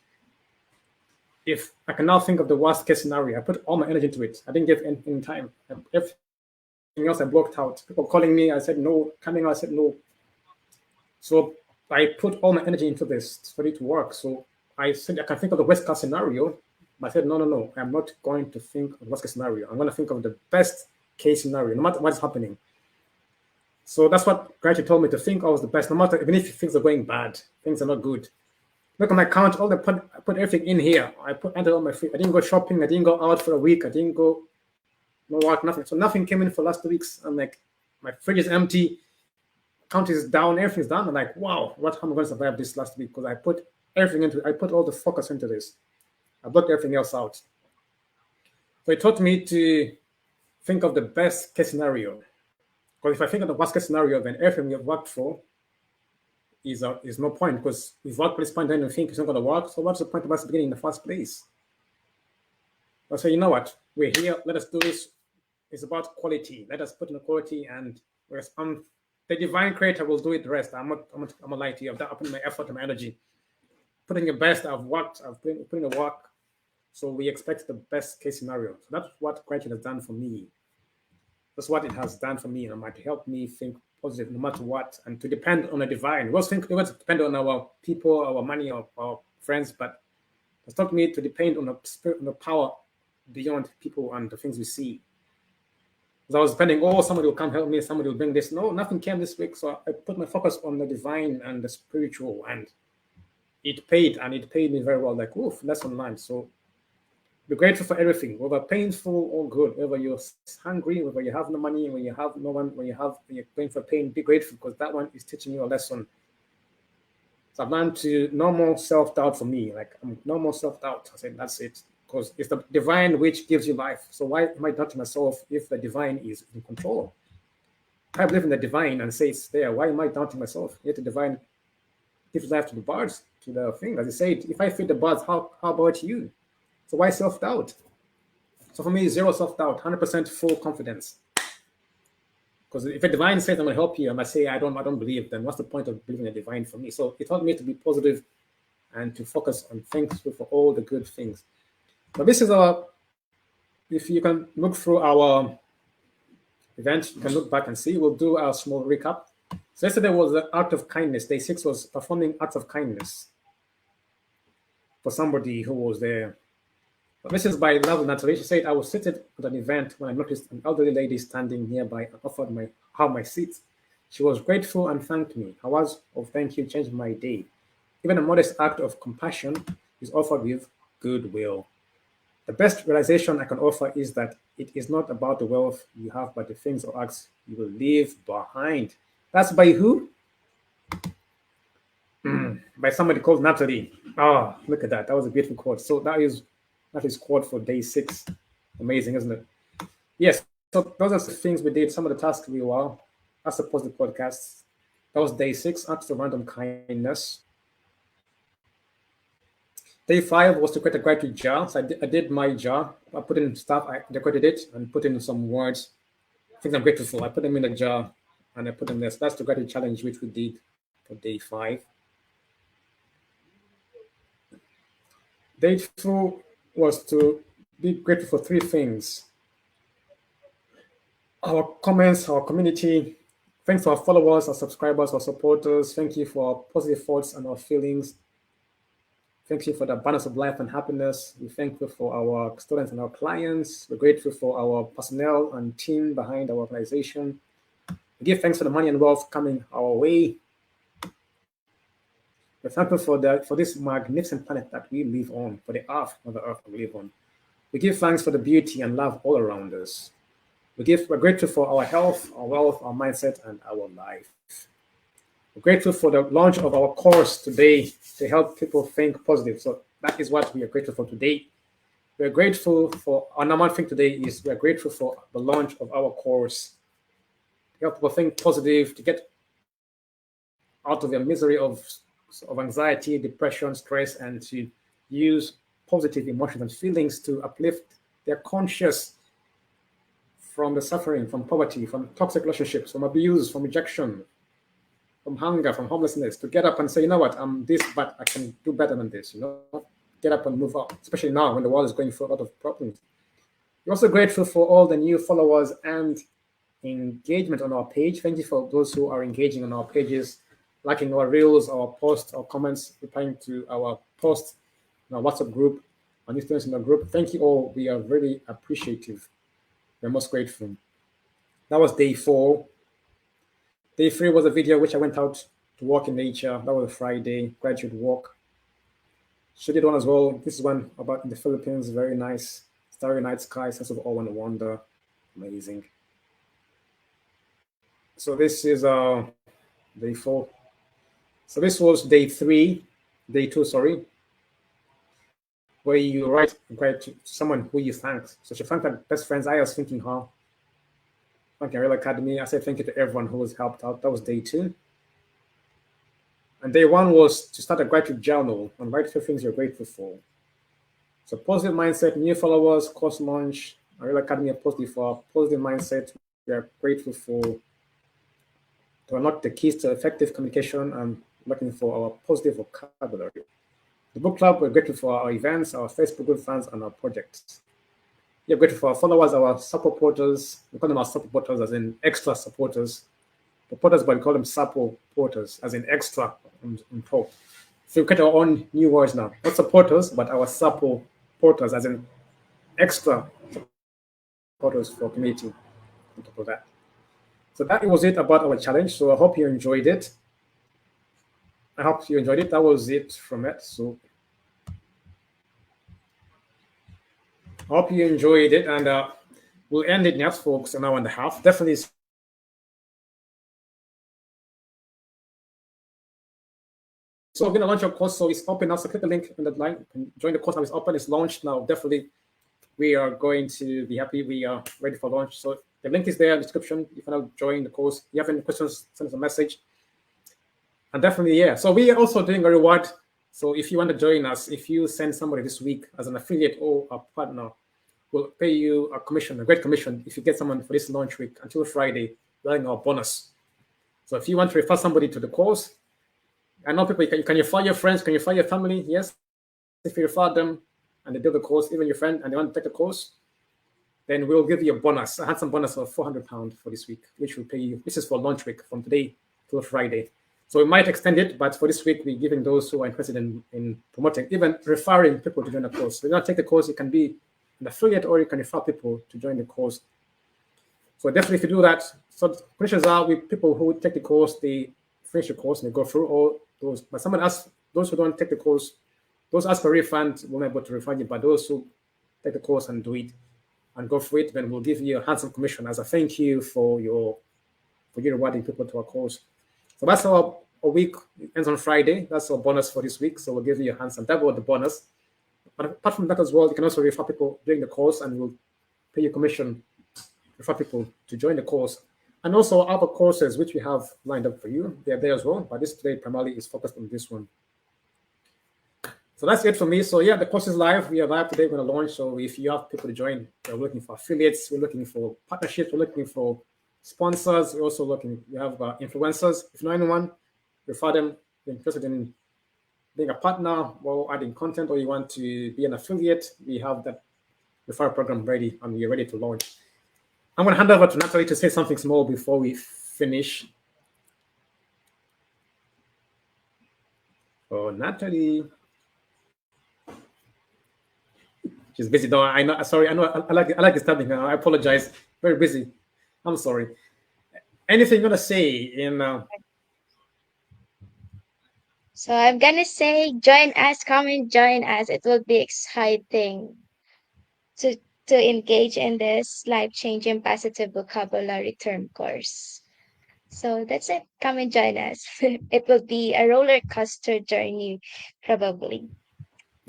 [SPEAKER 1] if I can now think of the worst case scenario, I put all my energy into it. I didn't give any time. Everything else I blocked out. People calling me, I said no. Coming out, I said no. So I put all my energy into this for it to work. So I said I can think of the worst case scenario. But I said no, no, no. I'm not going to think of the worst case scenario. I'm going to think of the best case scenario, no matter what's happening. So that's what gratitude told me to think of the best, no matter even if things are going bad, things are not good. Look at my account, I put everything in here. Entered all my free. I didn't go shopping. I didn't go out for a week. I didn't go no work, nothing. So nothing came in for the last 2 weeks. I'm like, my fridge is empty, account is down, everything's down. I'm like, wow, what how am I going to survive this last week? Because I put everything into I put all the focus into this. I blocked everything else out. So it taught me to think of the best case scenario. Because if I think of the worst case scenario, then everything we've worked for is no point because we've worked for this point, then you think it's not going to work. So what's the point of us beginning in the first place? I say, you know what? We're here. Let us do this. It's about quality. Let us put in the quality, and the divine creator will do it the rest. I'm gonna lie to you. I've put in my effort and my energy, putting the best. I've worked. I've put in the work. So we expect the best case scenario. So that's what gratitude has done for me. That's what it has done for me, and it might help me think positive no matter what, and to depend on the divine. We also depend on our people, our money, our friends, but it's taught me to depend on the spirit, on the power beyond people and the things we see. Because I was depending, oh, somebody will come help me, somebody will bring this. No, nothing came this week, so I put my focus on the divine and the spiritual, and it paid, and it paid me very well. Like, oof, lesson learned. So be grateful for everything, whether painful or good, whether you're hungry, whether you have no money, when you have no one, when you're going for pain, be grateful because that one is teaching you a lesson. So I've learned to no more self-doubt for me. Like no more self-doubt. I said that's it. Because it's the divine which gives you life. So why am I doubting myself if the divine is in control? I believe in the divine and say it's there. Why am I doubting myself? Yet the divine gives life to the birds, to the thing. As I said, if I feed the birds, how about you? So why self-doubt? So for me, zero self-doubt, 100% full confidence. Because if a divine says I'm going to help you, I must say I don't believe. Then what's the point of believing a divine for me? So it taught me to be positive and to focus on thankful for all the good things. But this is if you can look through our event, you can look back and see. We'll do a small recap. So yesterday was the act of kindness. Day 6 was performing acts of kindness. for somebody who was there. But this is by Love Natalie. She said, I was seated at an event when I noticed an elderly lady standing nearby and offered her my seat. She was grateful and thanked me. Her words of thank you changed my day. Even a modest act of compassion is offered with goodwill. The best realization I can offer is that it is not about the wealth you have, but the things or acts you will leave behind. That's by who? By somebody called Natalie. Oh, look at that. That was a beautiful quote. So that is quote for day 6. Amazing, isn't it? Yes. So those are the things we did. Some of the tasks we were. I suppose the podcasts. That was day 6. Acts of random kindness. Day 5 was to create a gratitude jar. So I did my jar. I put in stuff. I decorated it and put in some words. Things I'm grateful for. I put them in a jar and I put them there. So that's the gratitude challenge which we did for day 5. Day 4 was to be grateful for 3 things: our comments, our community. Thanks to our followers, our subscribers, our supporters. Thank you for our positive thoughts and our feelings. Thank you for the abundance of life and happiness. We're thankful for our students and our clients. We're grateful for our personnel and team behind our organization. We give thanks for the money and wealth coming our way. We're thankful for this magnificent planet that we live on, for the earth, not the earth we live on. We give thanks for the beauty and love all around us. We're grateful for our health, our wealth, our mindset, and our life. We're grateful for the launch of our course today to help people think positive. So that is what we are grateful for today. We're grateful for our number one thing today is we're grateful for the launch of our course to help people think positive, to get out of their misery of anxiety, depression, stress, and to use positive emotions and feelings to uplift their conscious from the suffering, from poverty, from toxic relationships, from abuse, from rejection, from hunger, from homelessness, to get up and say, you know what, I'm this, but I can do better than this, get up and move up, especially now when the world is going through a lot of problems. We're also grateful for all the new followers and engagement on our page. Thank you for those who are engaging on our pages, liking our reels, our posts, our comments, replying to our posts in our WhatsApp group, our new students in our group. Thank you all. We are really appreciative. We're most grateful. That was day 4. Day 3 was a video which I went out to walk in nature. That was a Friday, gratitude walk. She did one as well. This is one about in the Philippines. Very nice. Starry night sky, sense of awe and wonder. Amazing. So this is day 4. So this was day 2, sorry, where you write to someone who you thank. So she thanked her best friends. I was thanking her. Thanking Real Academy. I said thank you to everyone who was helped out. That was day 2. And day 1 was to start a gratitude journal and write 3 things you're grateful for. So positive mindset, new followers, course launch, Real Academy are positive for positive mindset. We are grateful for to unlock the keys to effective communication and looking for our positive vocabulary. The book club, we're grateful for our events, our Facebook group fans, and our projects. We're grateful for our followers, our supporters. We call them our supporters as in extra supporters. Supporters, but we call them supporters as in extra on top. So we create our own new words now. Not supporters, but our supporters as in extra supporters for community on top of that. So that was it about our challenge. So I hope you enjoyed it. That was it from it. So I hope you enjoyed it. And we'll end it now, folks, an hour and a half. Definitely. So we're going to launch our course. So it's open now. So click the link in the line. Join the course now. It's open. It's launched now. Definitely. We are going to be happy. We are ready for launch. So the link is there in the description. You can now join the course. If you have any questions, send us a message. And definitely, yeah. So we are also doing a reward. So if you want to join us, if you send somebody this week as an affiliate or a partner, we'll pay you a commission, a great commission, if you get someone for this launch week until Friday, running our bonus. So if you want to refer somebody to the course, I know people, can you refer your friends? Can you refer your family? Yes. If you refer them and they do the course, even your friend, and they want to take the course, then we'll give you a bonus, a handsome bonus of £400 for this week, which will pay you. This is for launch week from today till Friday. So we might extend it, but for this week, we're giving those who are interested in promoting, even referring people to join the course. So you don't take the course, you can be an affiliate or you can refer people to join the course. So definitely if you do that, so conditions are with people who take the course, they finish the course and they go through all those. But someone asks, those who don't take the course, those ask for a refund, we're not able to refund you, but those who take the course and do it and go through it, then we'll give you a handsome commission as a thank you for you rewarding people to our course. So that's our week. It ends on Friday. That's our bonus for this week. So we'll give you a handsome double the bonus. But apart from that as well, you can also refer people during the course and we'll pay you commission, refer people to join the course. And also other courses which we have lined up for you. They're there as well. But this today primarily is focused on this one. So that's it for me. So yeah, the course is live. We are live today. We're going to launch. So if you have people to join, we're looking for affiliates. We're looking for partnerships. We're looking for sponsors. We're also looking, we have influencers. If you know anyone, refer them. If you're interested in being a partner or adding content, or you want to be an affiliate, we have that referral program ready and we're ready to launch. I'm going to hand over to Natalie to say something small before we finish. Oh, Natalie. She's busy though. I know. Sorry. I know. I like disturbing her. I apologize. Very busy. I'm sorry. Anything you want to say in?
[SPEAKER 2] So I'm gonna say, join us, come and join us. It will be exciting to engage in this life-changing positive vocabulary term course. So that's it. Come and join us. It will be a roller coaster journey, probably.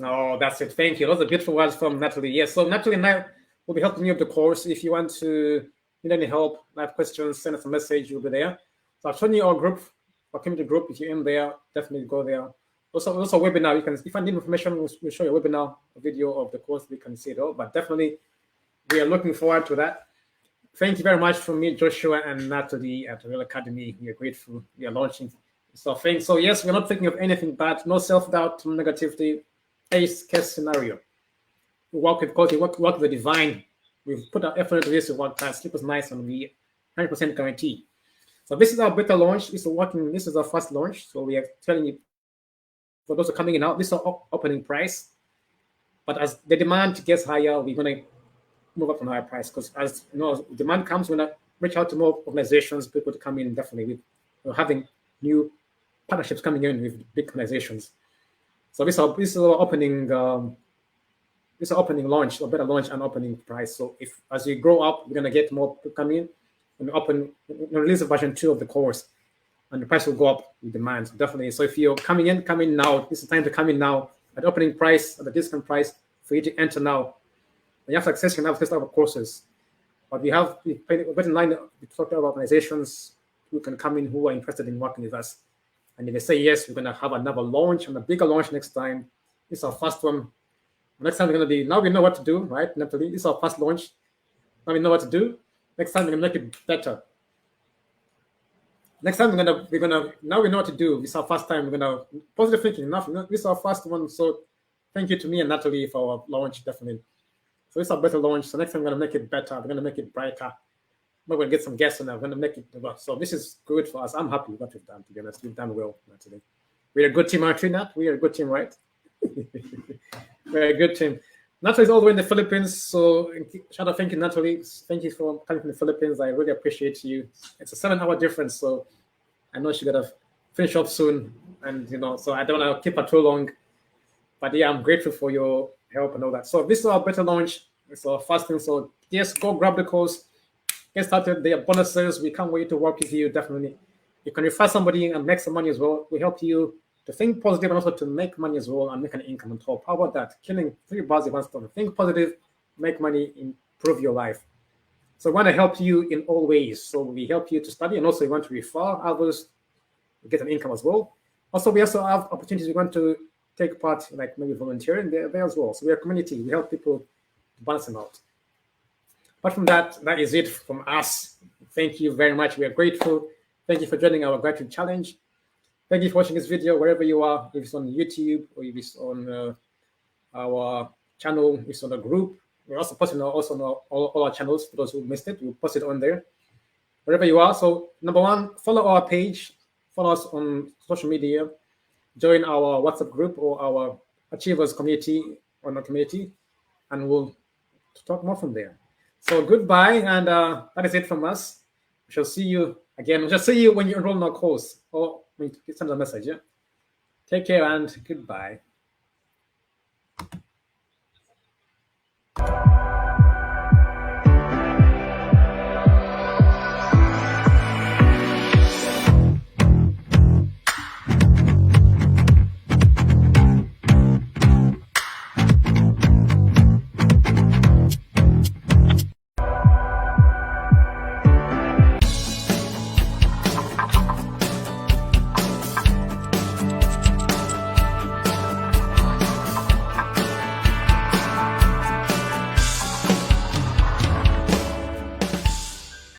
[SPEAKER 1] Oh, that's it. Thank you. Those are beautiful words from Natalie. Yes. So Natalie and I will be helping you with the course. If you want to need any help, have questions, send us a message. We'll be there. So I've shown you our group, our community group. If you're in there, definitely go there. Also a webinar. You can, if I need information, we'll show you a webinar, a video of the course. We can see it all. But definitely, we are looking forward to that. Thank you very much from me, Joshua and Natalie at the Real Academy. We are grateful. We are launching. So thanks. So yes, we're not thinking of anything bad. No self-doubt, no negativity. Case scenario. We work with God, we work with the divine. We've put our effort into this, we work hard, sleep is nice, and we 100% guarantee. So this is our beta launch. This is our first launch. So we are telling you, for those who are coming in now, this is our opening price. But as the demand gets higher, we're going to move up on higher price, because as you know, demand comes, we're going to reach out to more organizations, people to come in. Definitely, we're having new partnerships coming in with big organizations. So this is our opening launch, a better launch and opening price. So if as you grow up, we're gonna get more people come in and release a version 2 of the course, and the price will go up with demand. So definitely. So if you're come in now. This is the time to come in now at the opening price, at the discount price for you to enter now. And you have access to our courses. But we're in line with talk to organizations who can come in who are interested in working with us. And if they say yes, we're going to have another launch and a bigger launch next time. This is our first one. Next time we're going to be, now we know what to do, right, Natalie? This is our first launch. Now we know what to do. Next time we're going to make it better. Next time now we know what to do. This is our first time. We're going to, positive thinking enough. This is our first one. So thank you to me and Natalie for our launch, definitely. So this is our better launch. So next time we're going to make it better. We're going to make it brighter. We're going to get some guests on there. We're going to make it work. So this is good for us. I'm happy with what we've done, to be honest. We've done well today. We're a good team, aren't we, Nat? We are a good team, right? We're a good team. Natalie's all the way in the Philippines. So shout out, thank you, Natalie. Thank you for coming from the Philippines. I really appreciate you. It's a 7-hour difference. So I know she got to finish up soon. And, so I don't want to keep her too long. But yeah, I'm grateful for your help and all that. So this is our beta launch. It's our first thing. So yes, go grab the course. Get started. There are bonuses. We can't wait to work with you. Definitely. You can refer somebody and make some money as well. We help you to think positive and also to make money as well and make an income on top. How about that? Killing 3 birds with one stone. Think positive, make money, improve your life. So we want to help you in all ways. So we help you to study, and also we want to refer others to get an income as well. Also, we also have opportunities. We want to take part, like maybe volunteering there as well. So we're a community. We help people to balance them out. Apart from that, that is it from us. Thank you very much. We are grateful. Thank you for joining our gratitude challenge. Thank you for watching this video wherever you are, if it's on YouTube or if it's on our channel, if it's on a group. We're also posting on all our channels. For those who missed it, we'll post it on there. Wherever you are. So number 1, follow our page. follow us on social media, join our WhatsApp group or our Achievers community on our community, and we'll talk more from there. So goodbye, and that is it from us. We shall see you again. We shall see you when you enroll in our course or when you send a message. Yeah? Take care and goodbye.